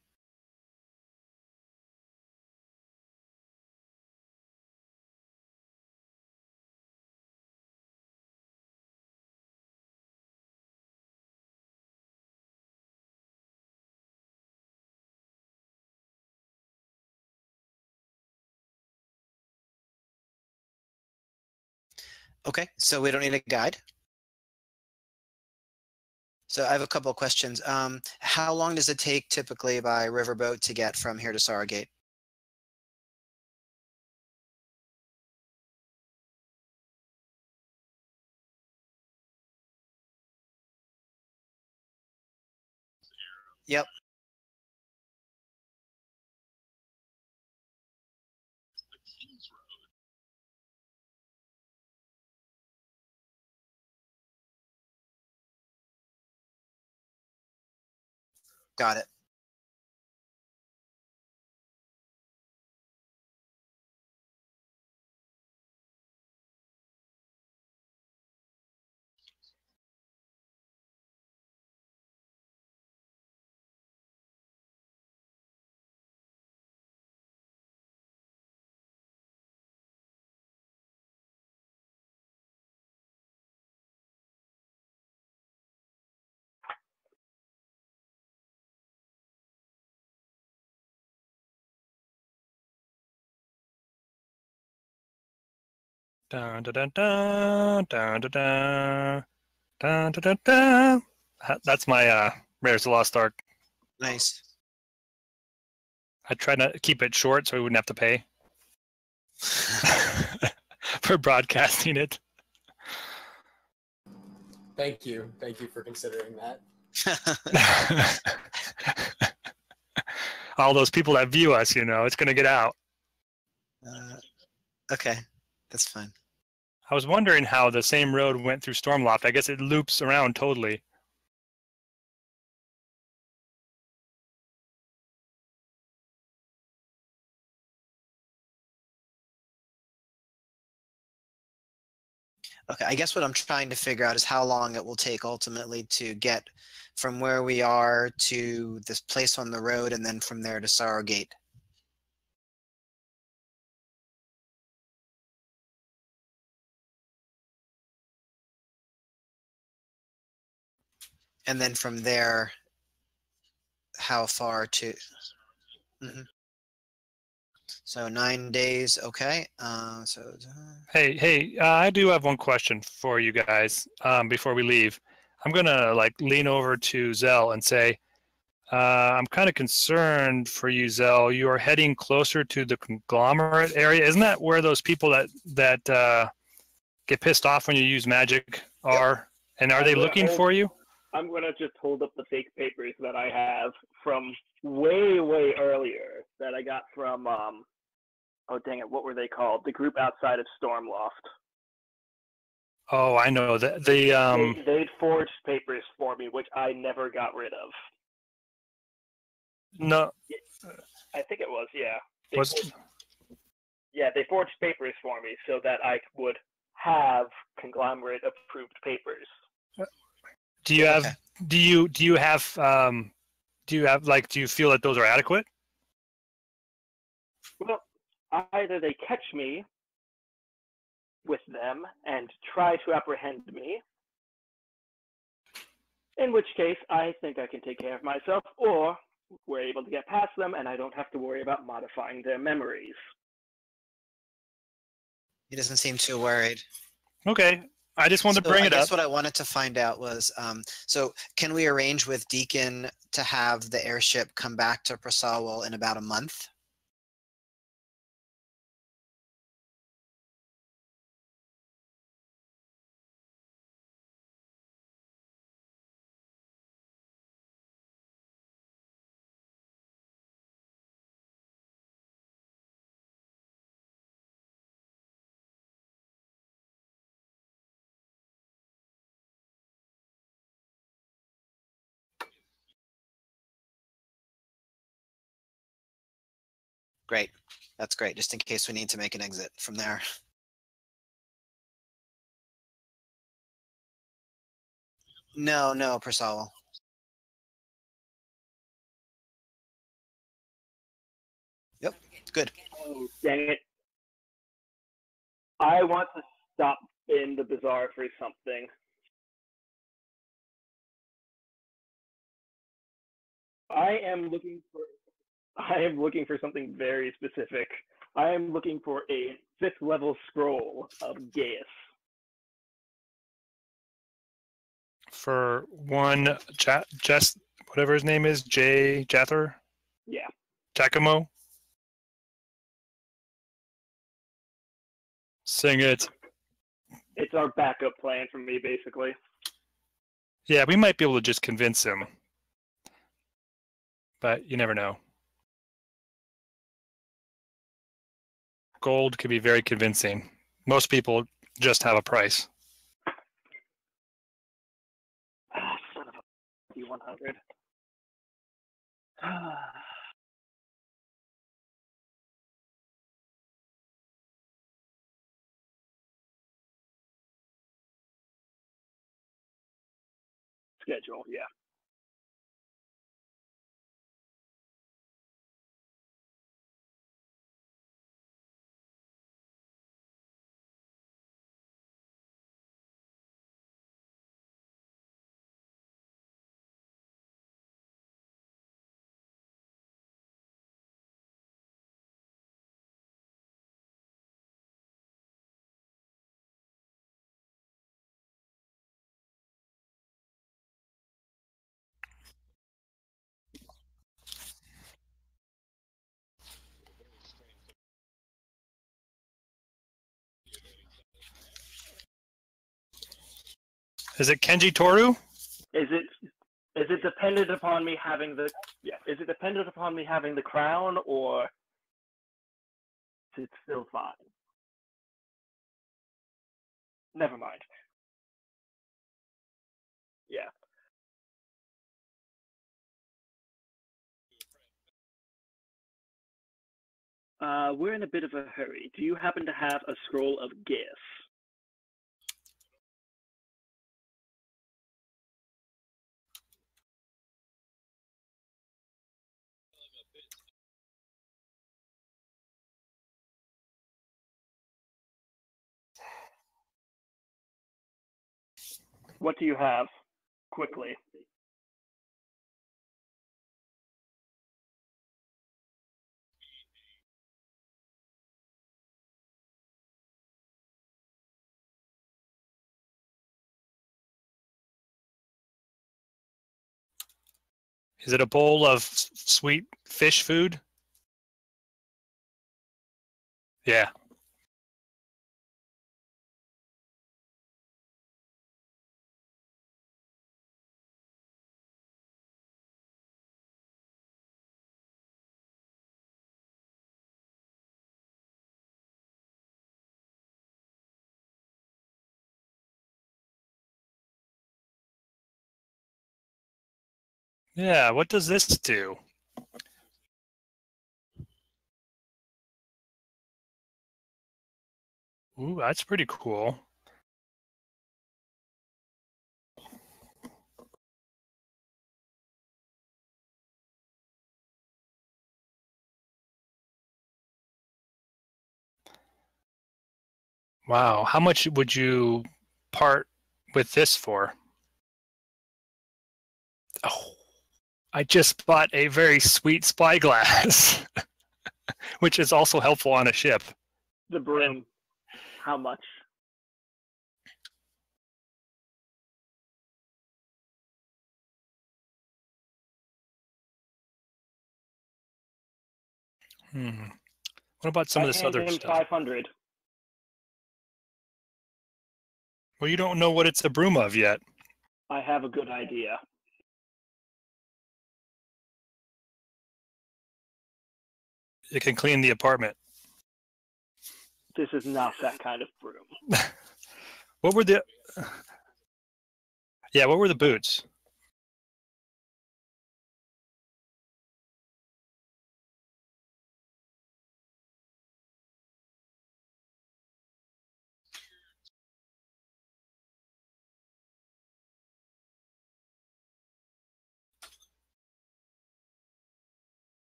Okay, so we don't need a guide. So I have a couple of questions. How long does it take typically by riverboat to get from here to Sorrowgate? Yep. Got it. Dun, dun, dun, dun, dun, dun, dun, dun, dun, dun, dun. That's my Raiders of the Lost Ark. Nice. I try to keep it short so we wouldn't have to pay for broadcasting it. Thank you. Thank you for considering that. All those people that view us, it's going to get out. Okay, that's fine. I was wondering how the same road went through Stormloft. I guess it loops around totally. Okay, I guess what I'm trying to figure out is how long it will take ultimately to get from where we are to this place on the road and then from there to Sorrowgate. And then from there, how far to... So 9 days, okay. Hey, I do have one question for you guys before we leave. I'm gonna lean over to Zell and say, I'm kind of concerned for you, Zell. You are heading closer to the conglomerate area. Isn't that where those people that get pissed off when you use magic are? Yep. And are they looking for you? I'm going to just hold up the fake papers that I have from way, way earlier that I got from, oh, dang it, what were they called? The group outside of Stormloft. Oh, I know. They'd forged papers for me, which I never got rid of. No. I think it was, yeah. They forged papers for me so that I would have conglomerate approved papers. Do you have do you feel that those are adequate? Well, either they catch me with them and try to apprehend me, in which case I think I can take care of myself, or we're able to get past them and I don't have to worry about modifying their memories. He doesn't seem too worried. Okay. I just wanted to bring it up. I guess what I wanted to find out was, so can we arrange with Deacon to have the airship come back to Prasawal in about a month? Great. That's great, just in case we need to make an exit from there. No, Persala. Yep, good. Oh, dang it. I want to stop in the bazaar for something. I am looking for something very specific. I am looking for a 5th level scroll of Gaius. For one, just whatever his name is, Jather? Yeah. Giacomo? Sing it. It's our backup plan for me, basically. Yeah, we might be able to just convince him. But you never know. Gold can be very convincing. Most people just have a price. Ah, son of a D100. Schedule, yeah. Is it Kenji Toru? Is it dependent upon me having the Is it dependent upon me having the crown, or is it still fine? Never mind. Yeah. We're in a bit of a hurry. Do you happen to have a scroll of Gaius? What do you have? Quickly. Is it a bowl of sweet fish food? Yeah. Yeah, what does this do? Ooh, that's pretty cool. Wow, how much would you part with this for? Oh, I just bought a very sweet spyglass, which is also helpful on a ship. The broom. How much? What about some of this hand other him stuff? 500. Well, you don't know what it's a broom of yet. I have a good idea. It can clean the apartment. This is not that kind of broom. What were the? Yeah, what were the boots?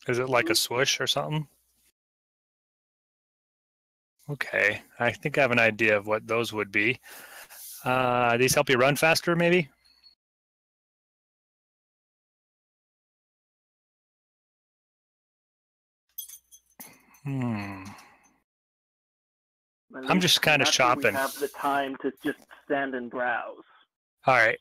Is it like a swoosh or something? Okay, I think I have an idea of what those would be. These help you run faster, maybe? Hmm. At I'm least just kind of that's when shopping. we have the time to just stand and browse. All right.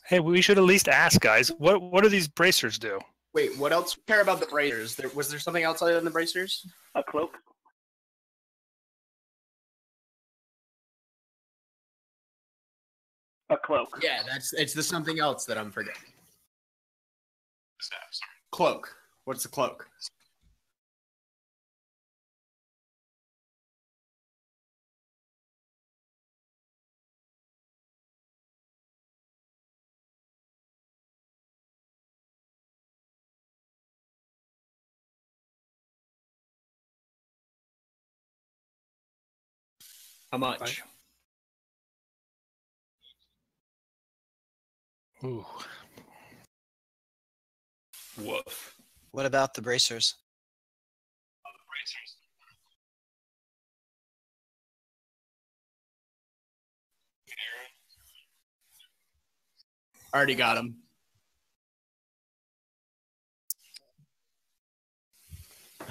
Hey, we should at least ask, guys. What do these bracers do? Wait, what else care about the bracers? Was there something else other than the bracers? A cloak. A cloak. Yeah, it's the something else that I'm forgetting. Cloak. What's the cloak? How much? Ooh. Woof. What about the bracers? Already got them.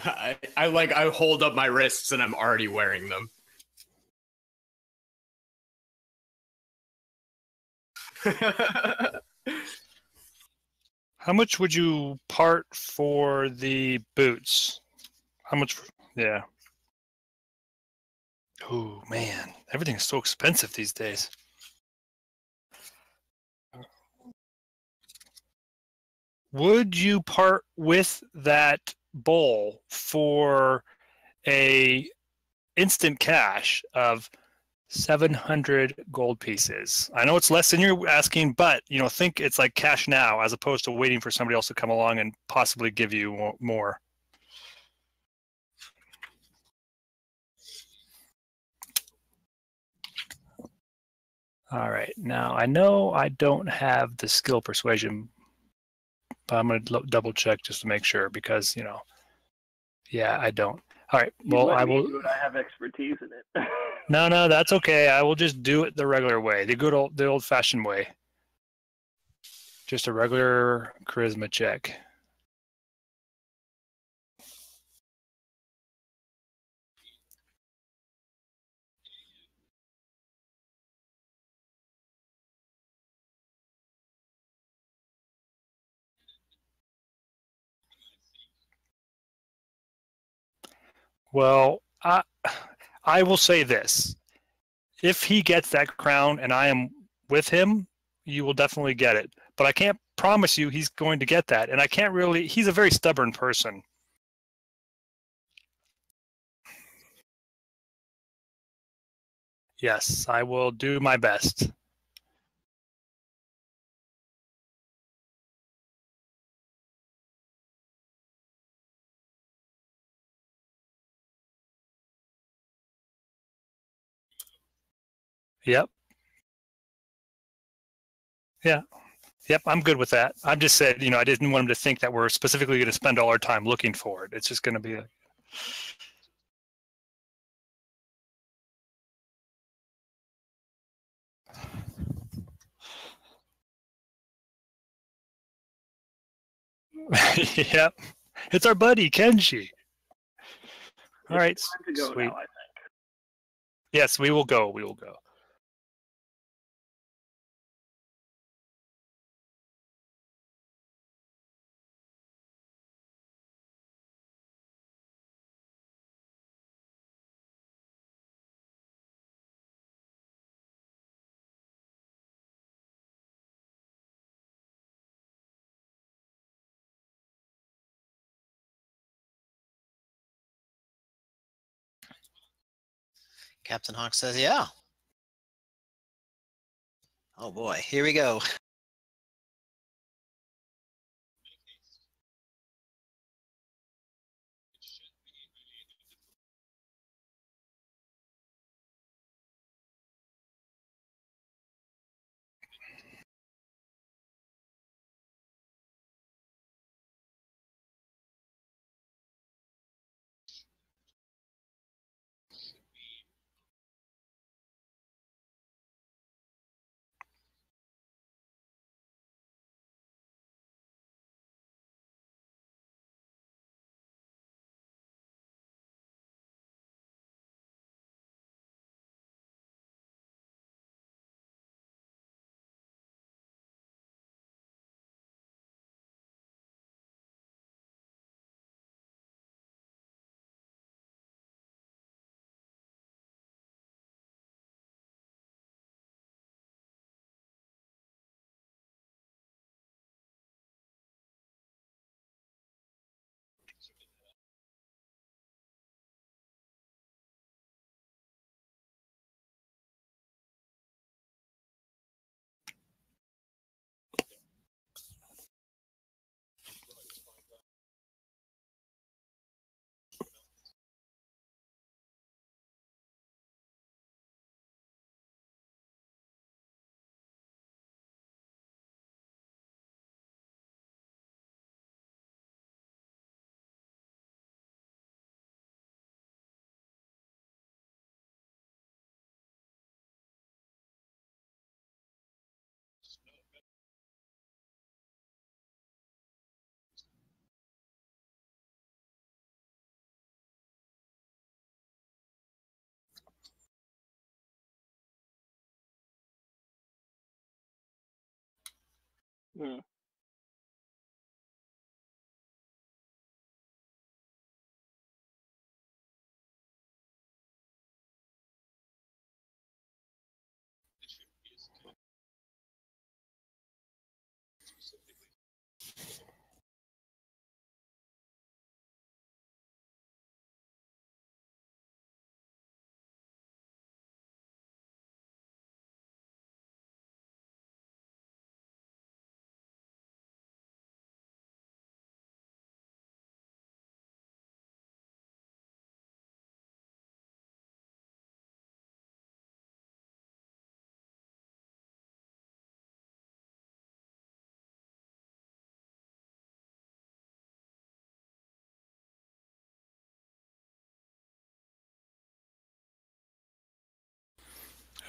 I hold up my wrists and I'm already wearing them. How much would you part for the boots? How much? Yeah. Oh man, everything is so expensive these days. Would you part with that bowl for a instant cash of 700 gold pieces? I know it's less than you're asking, but think it's like cash now as opposed to waiting for somebody else to come along and possibly give you more. All right, now I know I don't have the skill persuasion, but I'm going to double check just to make sure because, yeah, I don't. All right, well, I will. Do it. I have expertise in it. No, that's okay. I will just do it the regular way, the old-fashioned way. Just a regular charisma check. Well, I will say this. If he gets that crown and I am with him, you will definitely get it. But I can't promise you he's going to get that. And I can't really, he's a very stubborn person. Yes, I will do my best. Yep. Yeah. Yep, I'm good with that. I'm just said, I didn't want him to think that we're specifically going to spend all our time looking for it. It's just going to be like, yep. It's our buddy, Kenji. All right, Time to go sweet. now, I think. Yes, we will go. We will go. Captain Hawk says, yeah. Oh boy, here we go. Hmm.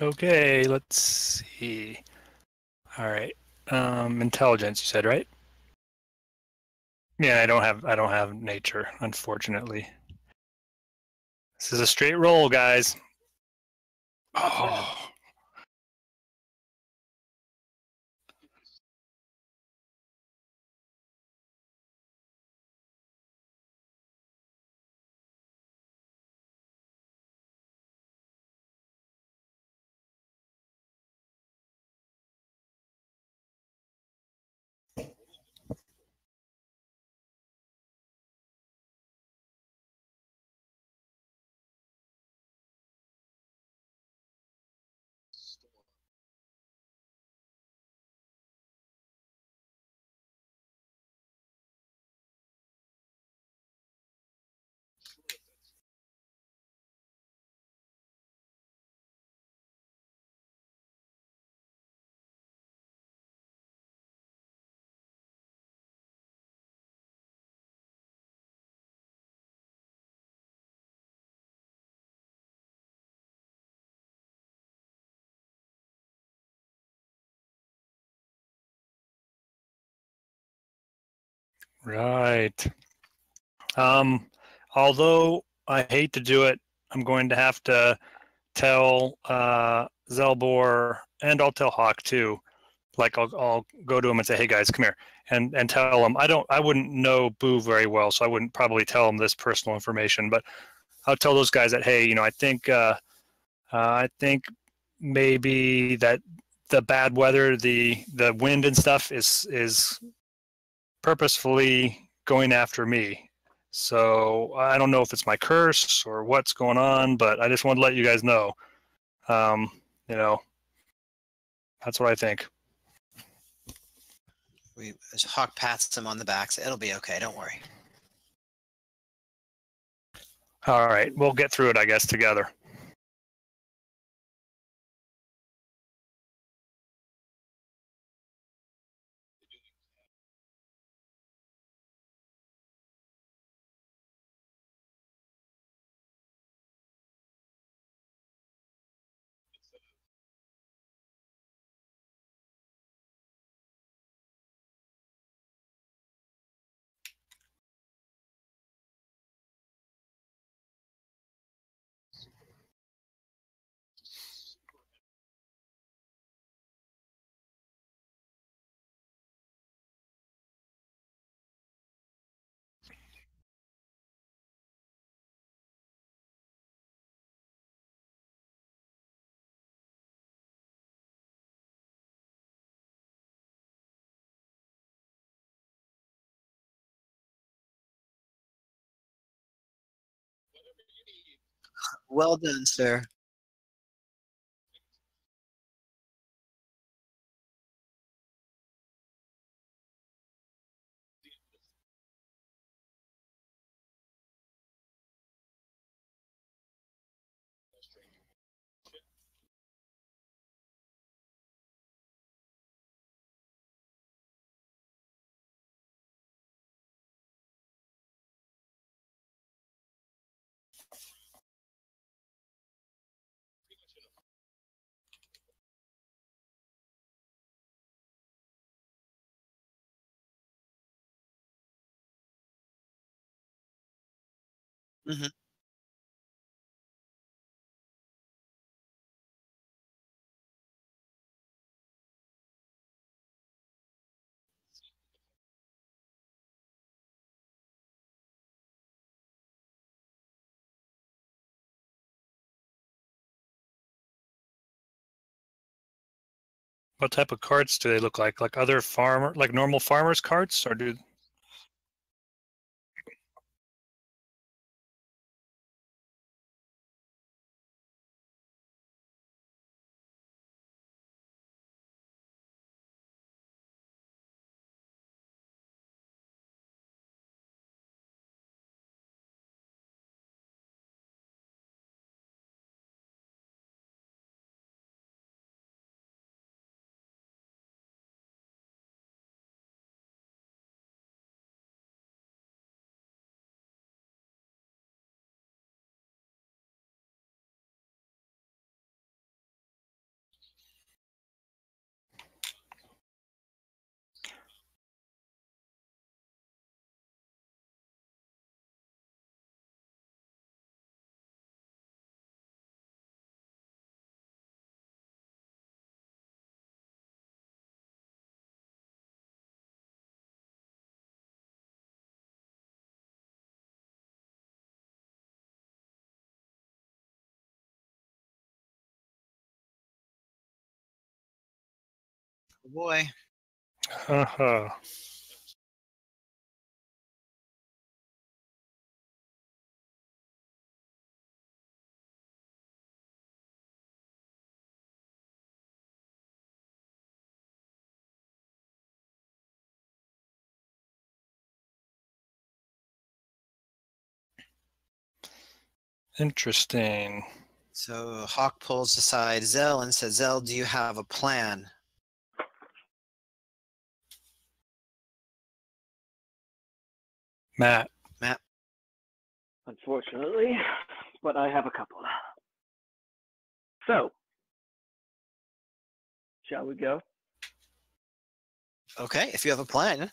Okay, let's see. All right. Intelligence, you said, right? Yeah, I don't have nature, unfortunately. This is a straight roll, guys. Not bad. Oh, right. Although I hate to do it, I'm going to have to tell Zelbor, and I'll tell Hawk too. Like I'll go to him and say, "Hey guys, come here," and tell him I wouldn't know Boo very well, so I wouldn't probably tell him this personal information, but I'll tell those guys that, hey, I think maybe that the bad weather, the wind and stuff is purposefully going after me. So I don't know if it's my curse or what's going on, but I just want to let you guys know. Um, you know, that's what I think. Hawk pats him on the back. So it'll be okay. Don't worry. All right, we'll get through it, I guess, together. Well done, sir. Hmm. what type of carts do they look like? Like other like normal farmers' carts, or do? Oh boy. Uh-huh. Interesting. So Hawk pulls aside Zell and says, Zell, do you have a plan? Matt. Matt? Unfortunately, but I have a couple. So, shall we go? Okay, if you have a plan.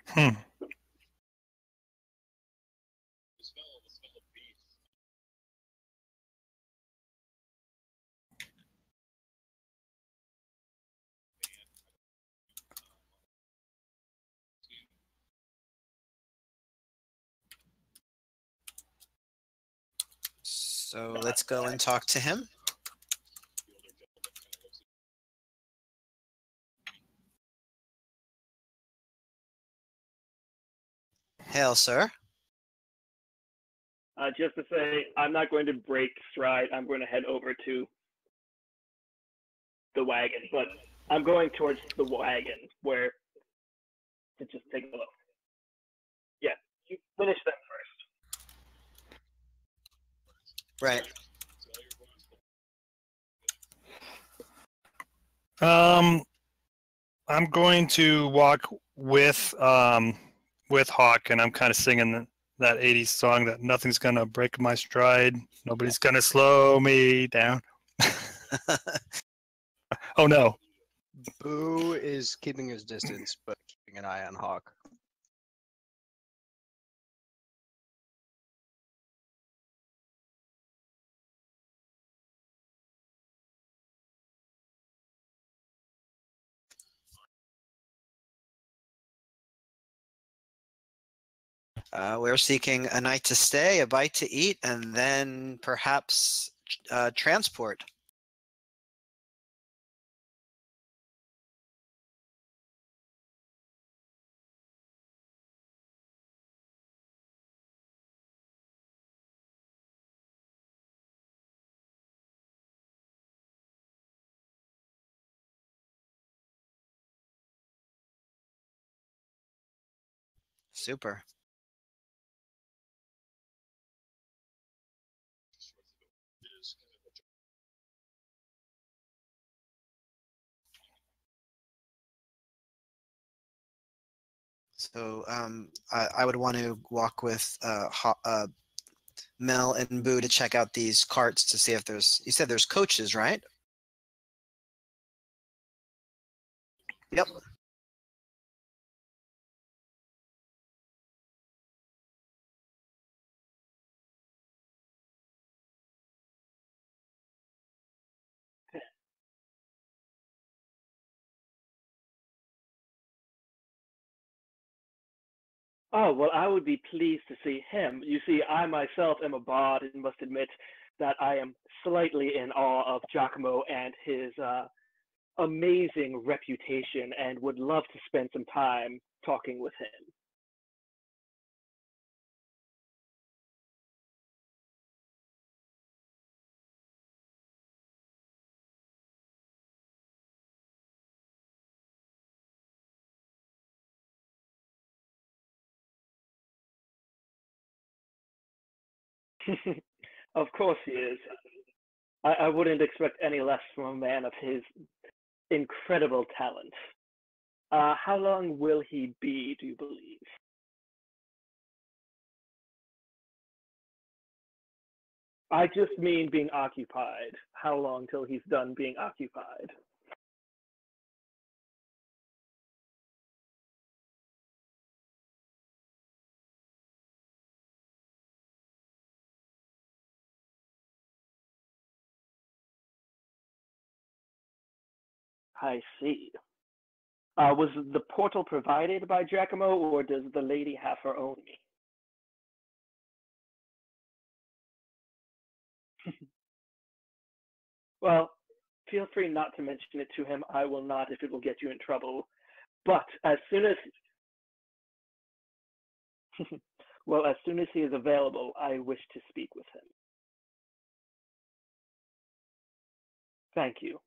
Hmm. So let's go and talk to him. Hail, sir. Just to say, I'm not going to break stride. I'm going to head over to the wagon, but I'm going towards the wagon where to just take a look. Yeah, you finish them first. Right. I'm going to walk with Hawk, and I'm kind of singing that '80s song that nothing's gonna break my stride, nobody's gonna slow me down. Oh no. Boo is keeping his distance, but keeping an eye on Hawk. We're seeking a night to stay, a bite to eat, and then perhaps transport. Super. So I would want to walk with Mel and Boo to check out these carts to see if there's. You said there's coaches, right? Yep. Oh, well, I would be pleased to see him. You see, I myself am a bard and must admit that I am slightly in awe of Giacomo and his amazing reputation and would love to spend some time talking with him. Of course he is. I wouldn't expect any less from a man of his incredible talent. How long will he be, do you believe? I just mean being occupied. How long till he's done being occupied? I see. Was the portal provided by Giacomo, or does the lady have her own? Well, feel free not to mention it to him. I will not if it will get you in trouble. But as soon as well, as soon as he is available, I wish to speak with him. Thank you.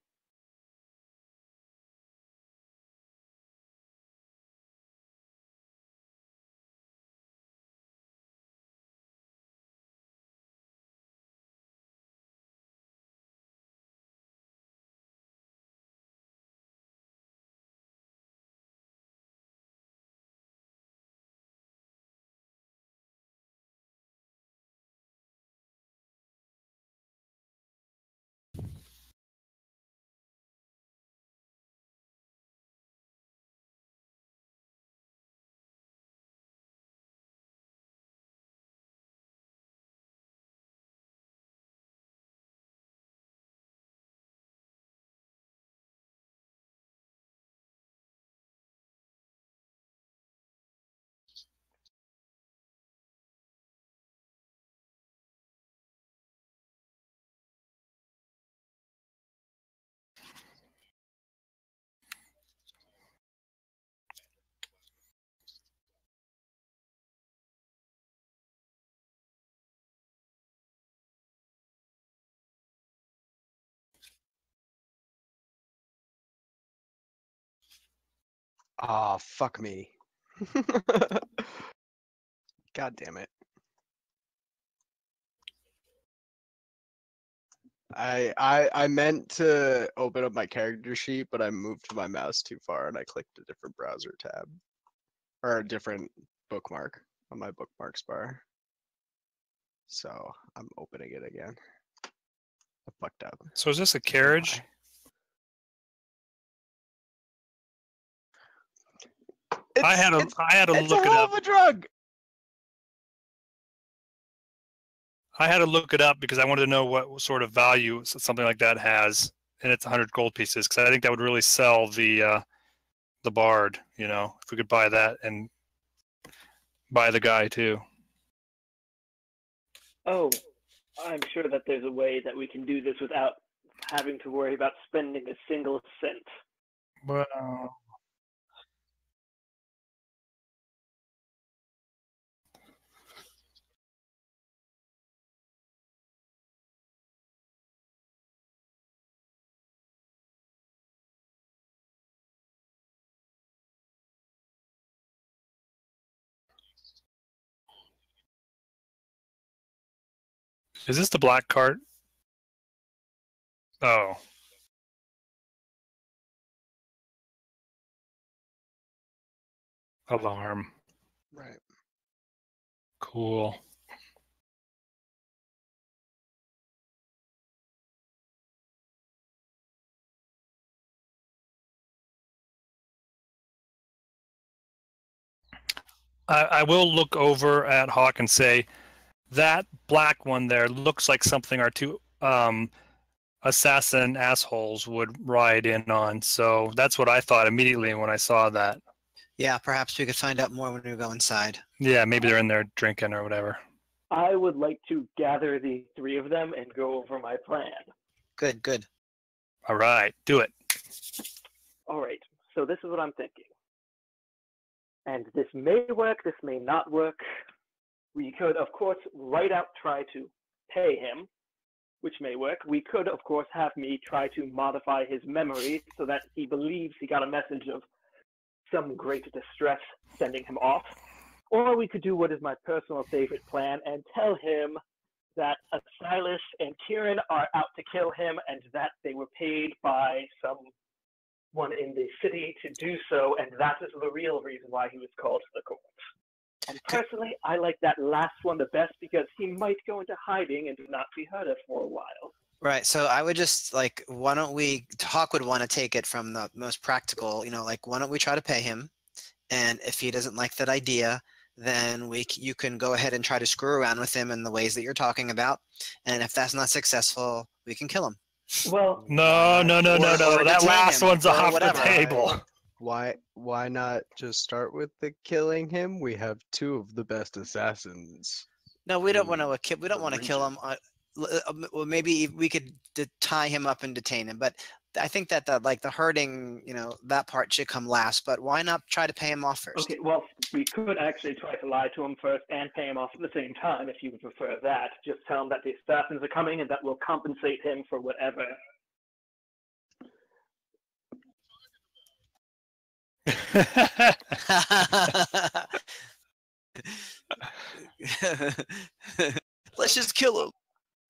Ah, fuck me. God damn it. I meant to open up my character sheet, but I moved my mouse too far and I clicked a different browser tab. Or a different bookmark on my bookmarks bar. So I'm opening it again. I fucked up. So is this a carriage? I had to It's look a it hell up. of a drug. I had to look it up because I wanted to know what sort of value something like that has, and it's 100 gold pieces. Because I think that would really sell the bard. You know, if we could buy that and buy the guy too. Oh, I'm sure that there's a way that we can do this without having to worry about spending a single cent. Well, is this the black cart? Oh. alarm. Right. Cool. I will look over at Hawk and say, that black one there looks like something our two assassin assholes would ride in on. So that's what I thought immediately when I saw that. Yeah, perhaps we could find out more when we go inside. Yeah, maybe they're in there drinking or whatever. I would like to gather the three of them and go over my plan. Good, good. All right, do it. All right, so this is what I'm thinking. And this may work, this may not work. We could, of course, right out try to pay him, which may work. We could, of course, have me try to modify his memory so that he believes he got a message of some great distress sending him off. Or we could do what is my personal favorite plan and tell him that Silas and Kieran are out to kill him and that they were paid by someone in the city to do so, and that is the real reason why he was called to the court. And personally, I like that last one the best because he might go into hiding and not be heard of for a while. Right, so I would just, like, why don't we, Hawk would want to take it from the most practical, like, why don't we try to pay him? And if he doesn't like that idea, then you can go ahead and try to screw around with him in the ways that you're talking about. And if that's not successful, we can kill him. Well, No. Or That detain last him, one's or off the whatever. table. Why not just start with the killing him? We have two of the best assassins. No, we don't want to. We don't the want to kill him. Well, maybe we could tie him up and detain him. But I think that the hurting, that part should come last. But why not try to pay him off first? okay, well, we could actually try to lie to him first and pay him off at the same time if you would prefer that. Just tell him that the assassins are coming and that will compensate him for whatever. Let's just kill him.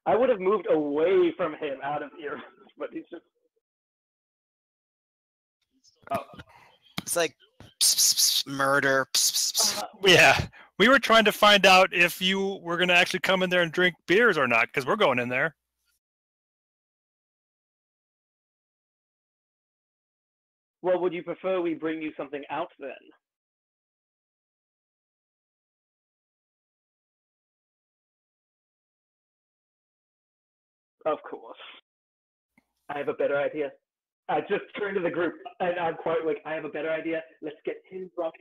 I would have moved away from him out of earshot, but he's just. Oh. It's like murder. Yeah, we were trying to find out if you were going to actually come in there and drink beers or not, because we're going in there. Well, would you prefer we bring you something out then? Of course. I have a better idea. I just turned to the group and I'm quite like, I have a better idea. Let's get him drunk.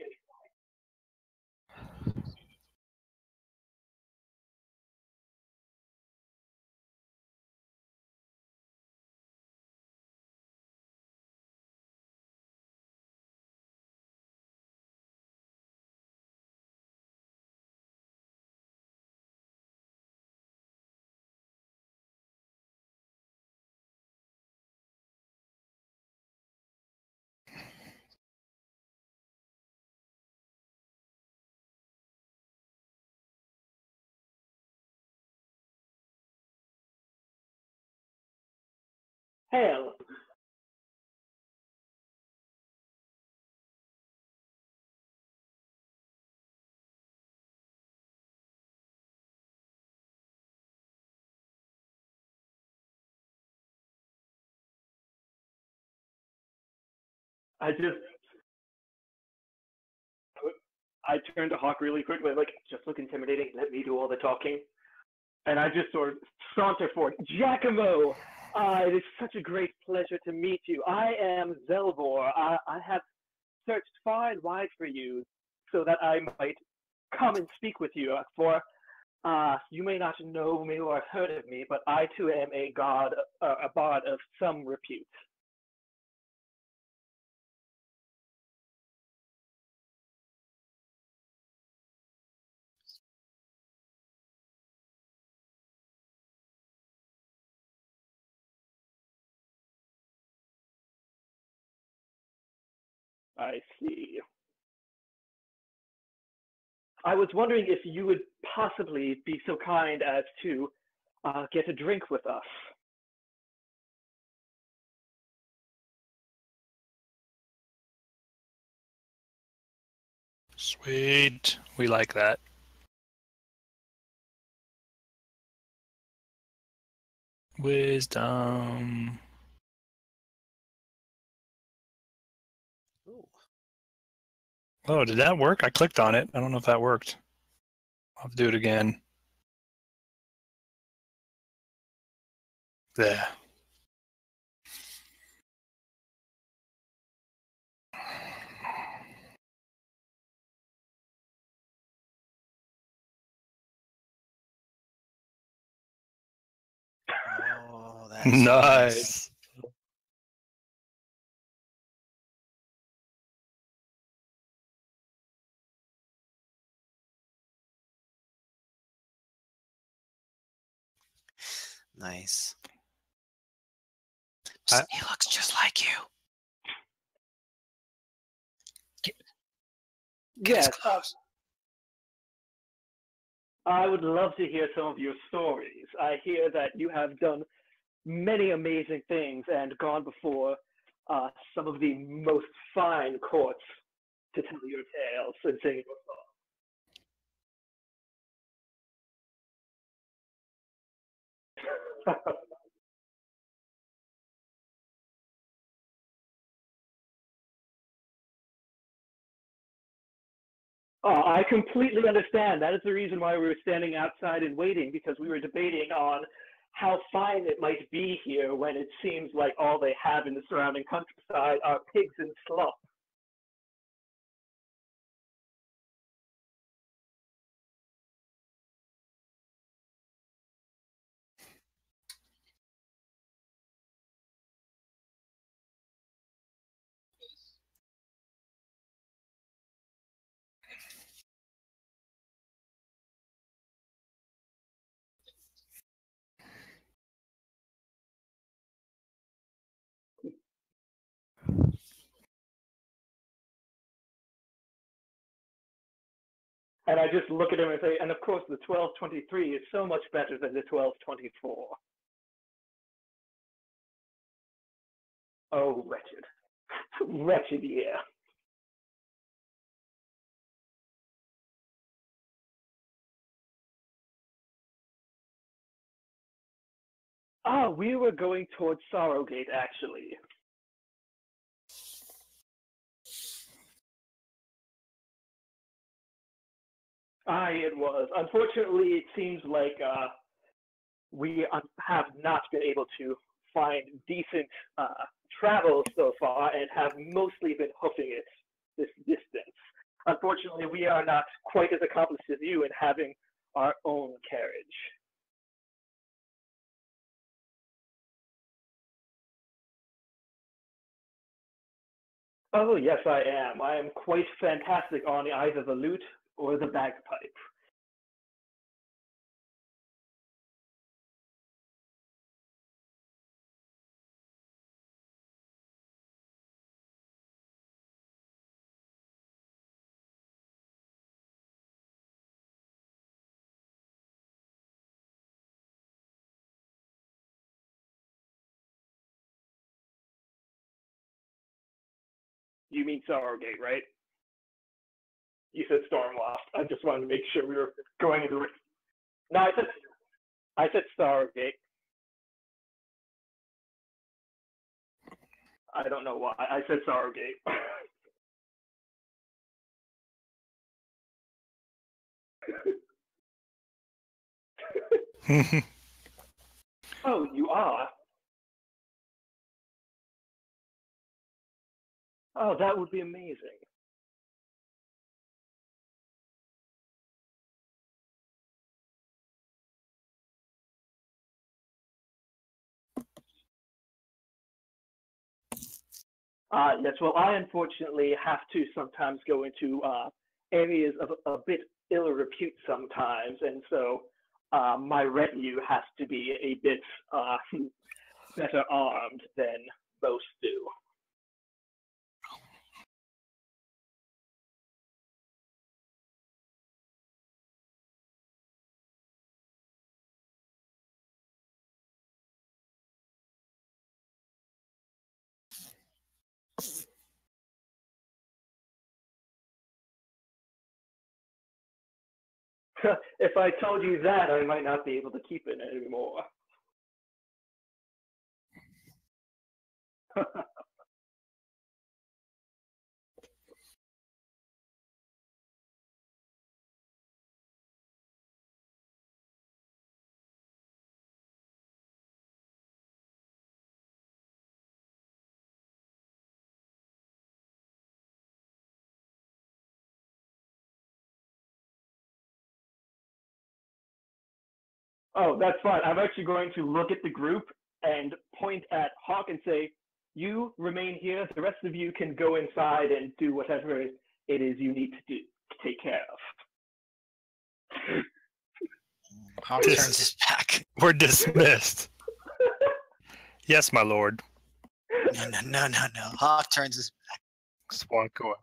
Hell. I turned to Hawk really quickly, like, just look intimidating, let me do all the talking. And I just sort of saunter forward. Giacomo! It is such a great pleasure to meet you. I am Zelvor. I have searched far and wide for you so that I might come and speak with you. For you may not know me or heard of me, but I too am a bard of some repute. I see. I was wondering if you would possibly be so kind as to get a drink with us. Sweet. We like that. Wisdom. Ooh. Oh, did that work? I clicked on it. I don't know if that worked. I'll have to do it again. There. Oh, that's nice. Nice. Nice. I- He looks just like you. Get Yes, as close. I would love to hear some of your stories. I hear that you have done many amazing things and gone before some of the most fine courts to tell your tales and sing your songs. Oh, I completely understand. That is the reason why we were standing outside and waiting, because we were debating on how fine it might be here when it seems like all they have in the surrounding countryside are pigs and slop. And I just look at him and say, and of course the 1223 is so much better than the 1224. Oh, wretched. Wretched year. Ah, we were going towards Sorrowgate, actually. Aye, it was. Unfortunately, it seems like we have not been able to find decent travel so far and have mostly been hoofing it this distance. Unfortunately, we are not quite as accomplished as you in having our own carriage. Oh, yes, I am. I am quite fantastic on either the lute or the bagpipe. You mean Sorrowgate, right? You said Stormloft. I just wanted to make sure we were going in the right. No, I said Sorrowgate. I don't know why. I said Sorrowgate. Oh, you are? Oh, that would be amazing. Yes, well, I unfortunately have to sometimes go into areas of a bit ill repute sometimes, and so my retinue has to be a bit better armed than most do. If I told you that, I might not be able to keep it anymore. Oh, that's fine. I'm actually going to look at the group and point at Hawk and say, you remain here. The rest of you can go inside and do whatever it is you need to do to take care of. Hawk turns his back. We're dismissed. Yes, my lord. No. Hawk turns his back. Swanko.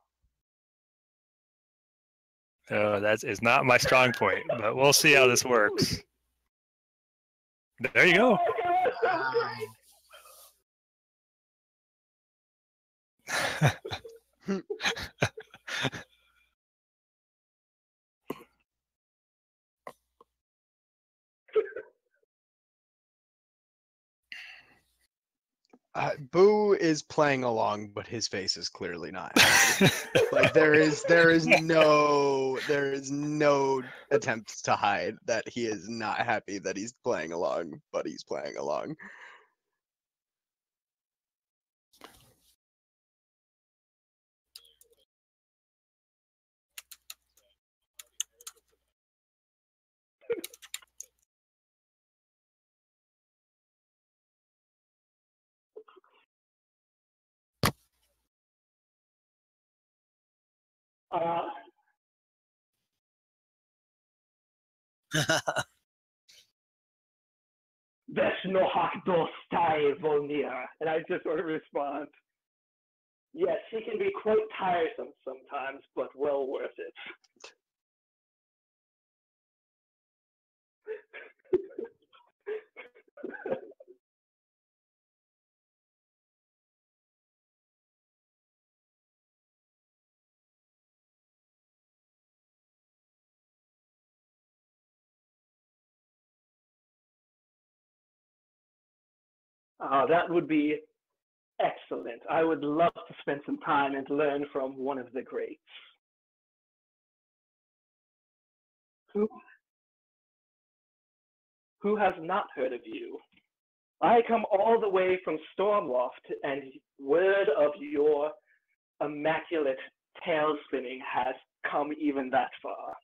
That is not my strong point, but we'll see how this works. There you go. Boo is playing along, but his face is clearly not happy. Like there is no attempts to hide that he is not happy that he's playing along, but he's playing along. Veshno Hawk Dostai Volnir. And I just sort of respond, yes, she can be quite tiresome sometimes, but well worth it. That would be excellent. I would love to spend some time and learn from one of the greats. Who has not heard of you? I come all the way from Stormloft, and word of your immaculate tail spinning has come even that far.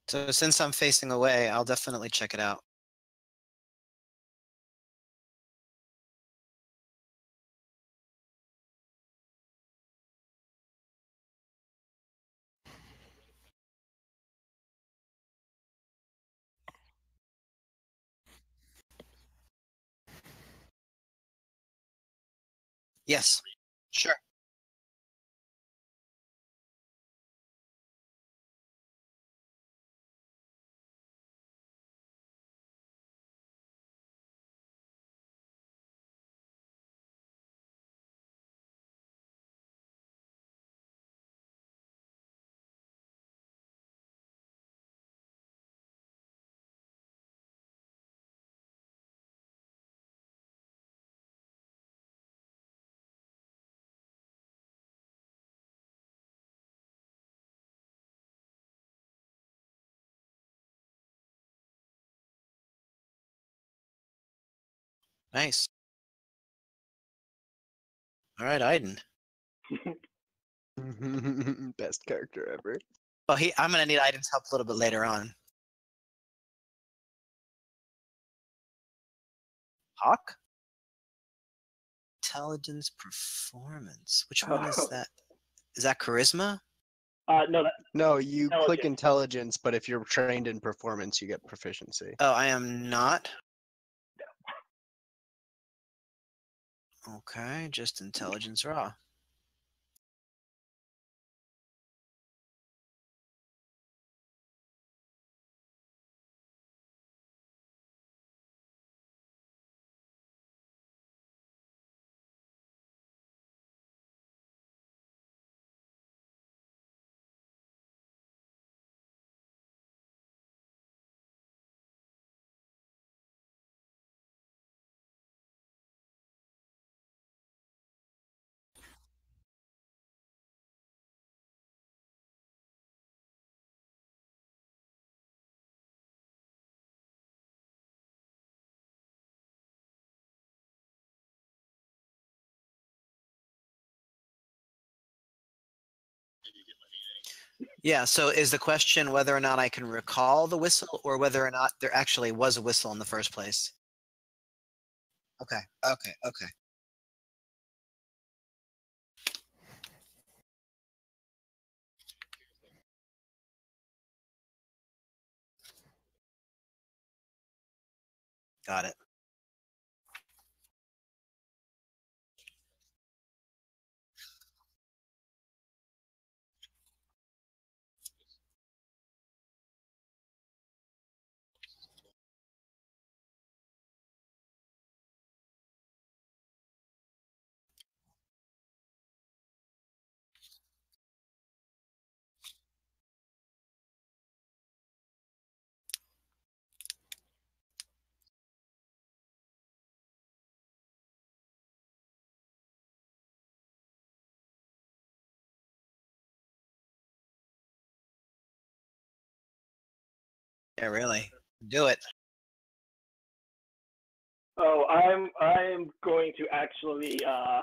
So since I'm facing away, I'll definitely check it out. Yes, sure. Nice. All right, Aiden. Best character ever. Well, I'm gonna need Aiden's help a little bit later on. Hawk? Intelligence performance. Which one is that? Is that charisma? No, that, No, you click Intelligence. intelligence, but if you're trained in performance, you get proficiency. Oh, I am not. Okay, just intelligence raw. Yeah, so is the question whether or not I can recall the whistle or whether or not there actually was a whistle in the first place? Okay, okay, okay. Got it. Yeah, really. Do it. Oh, I'm going to actually oh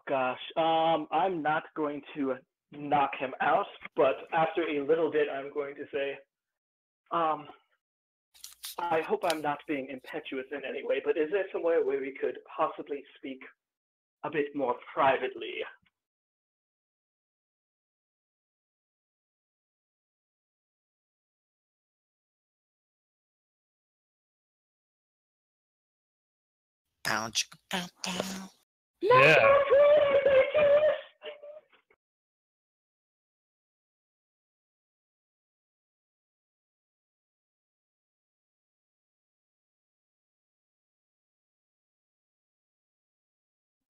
gosh. I'm not going to knock him out, but after a little bit I'm going to say, I hope I'm not being impetuous in any way, but is there somewhere where we could possibly speak a bit more privately? Pow, chicka, pow, pow. Yeah.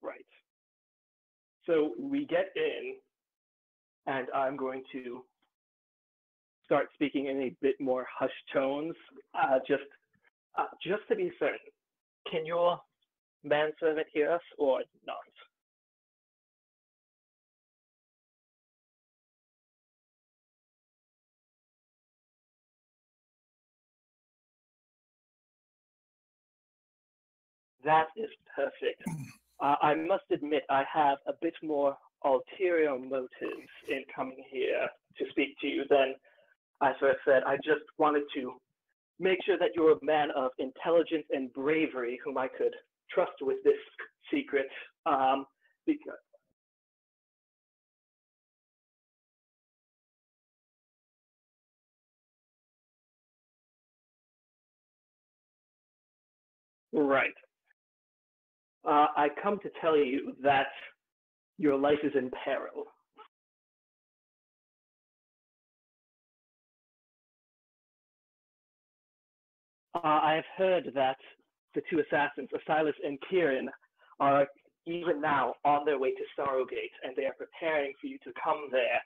Right. So we get in, and I'm going to start speaking in a bit more hushed tones, just to be certain. Can your manservant hear us or not? That is perfect. I must admit, I have a bit more ulterior motives in coming here to speak to you than I first said. I just wanted to make sure that you're a man of intelligence and bravery whom I could trust with this secret. Because, right. I come to tell you that your life is in peril. I have heard that the two assassins, Asilas and Kieran, are even now on their way to Sorrowgate, and they are preparing for you to come there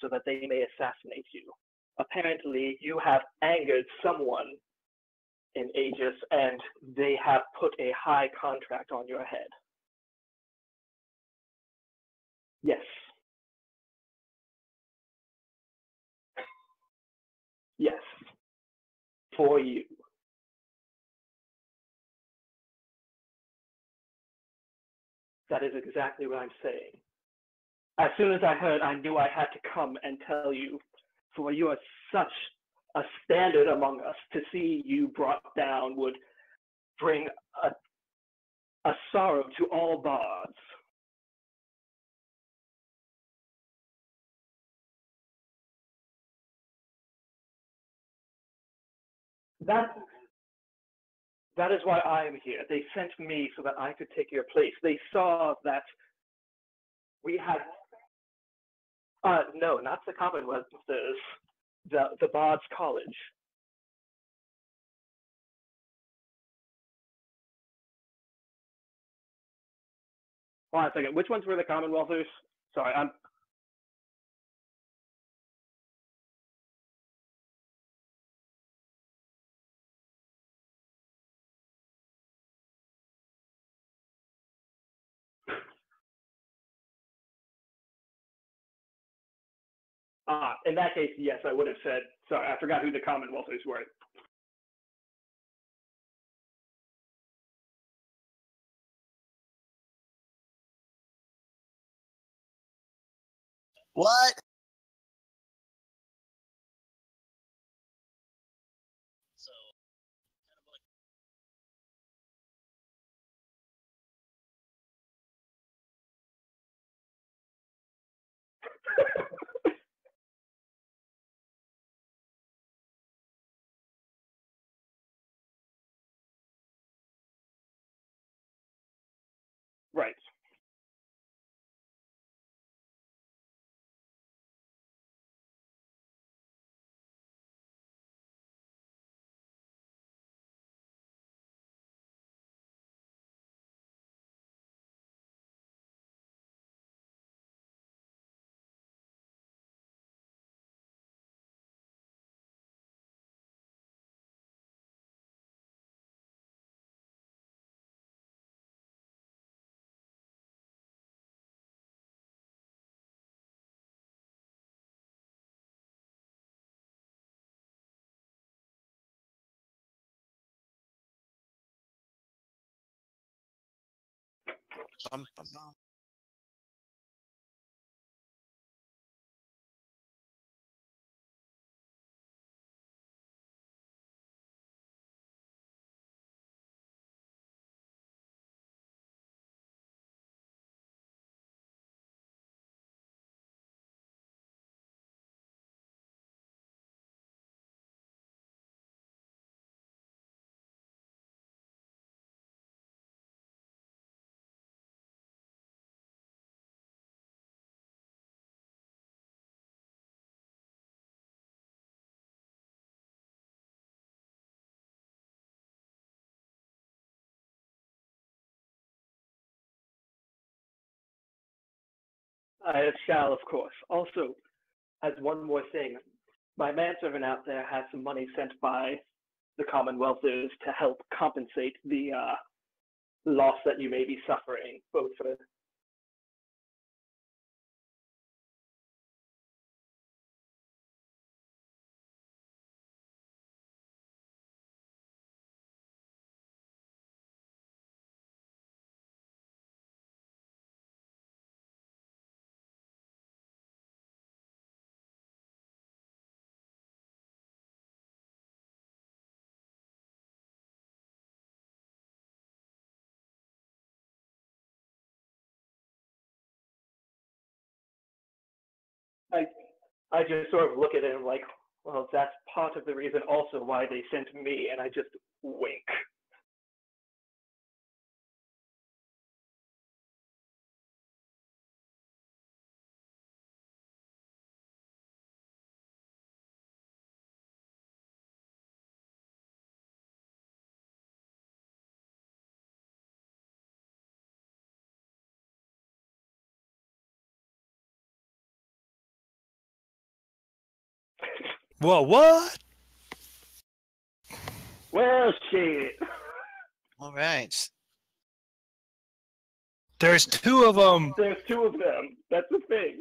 so that they may assassinate you. Apparently, you have angered someone in Aegis, and they have put a high contract on your head. Yes. Yes. For you. That is exactly what I'm saying. As soon as I heard, I knew I had to come and tell you, for you are such a standard among us. To see you brought down would bring a sorrow to all bards. That is why I am here. They sent me so that I could take your place. They saw that we had no, not the Commonwealth, the Bard's College. Hold on a second. Which ones were the Commonwealthers? Sorry, I'm. In that case, yes, I would have said. Sorry, I forgot who the Commonwealthers were. What? Right. Bum, bum, bum. I shall, of course. Also, as one more thing, my manservant out there has some money sent by the Commonwealthers to help compensate the loss that you may be suffering, both for. I just sort of look at it and like, well, that's part of the reason also why they sent me, and I just wink. Whoa, what? Well, shit. All right. There's two of them. There's two of them. That's the thing.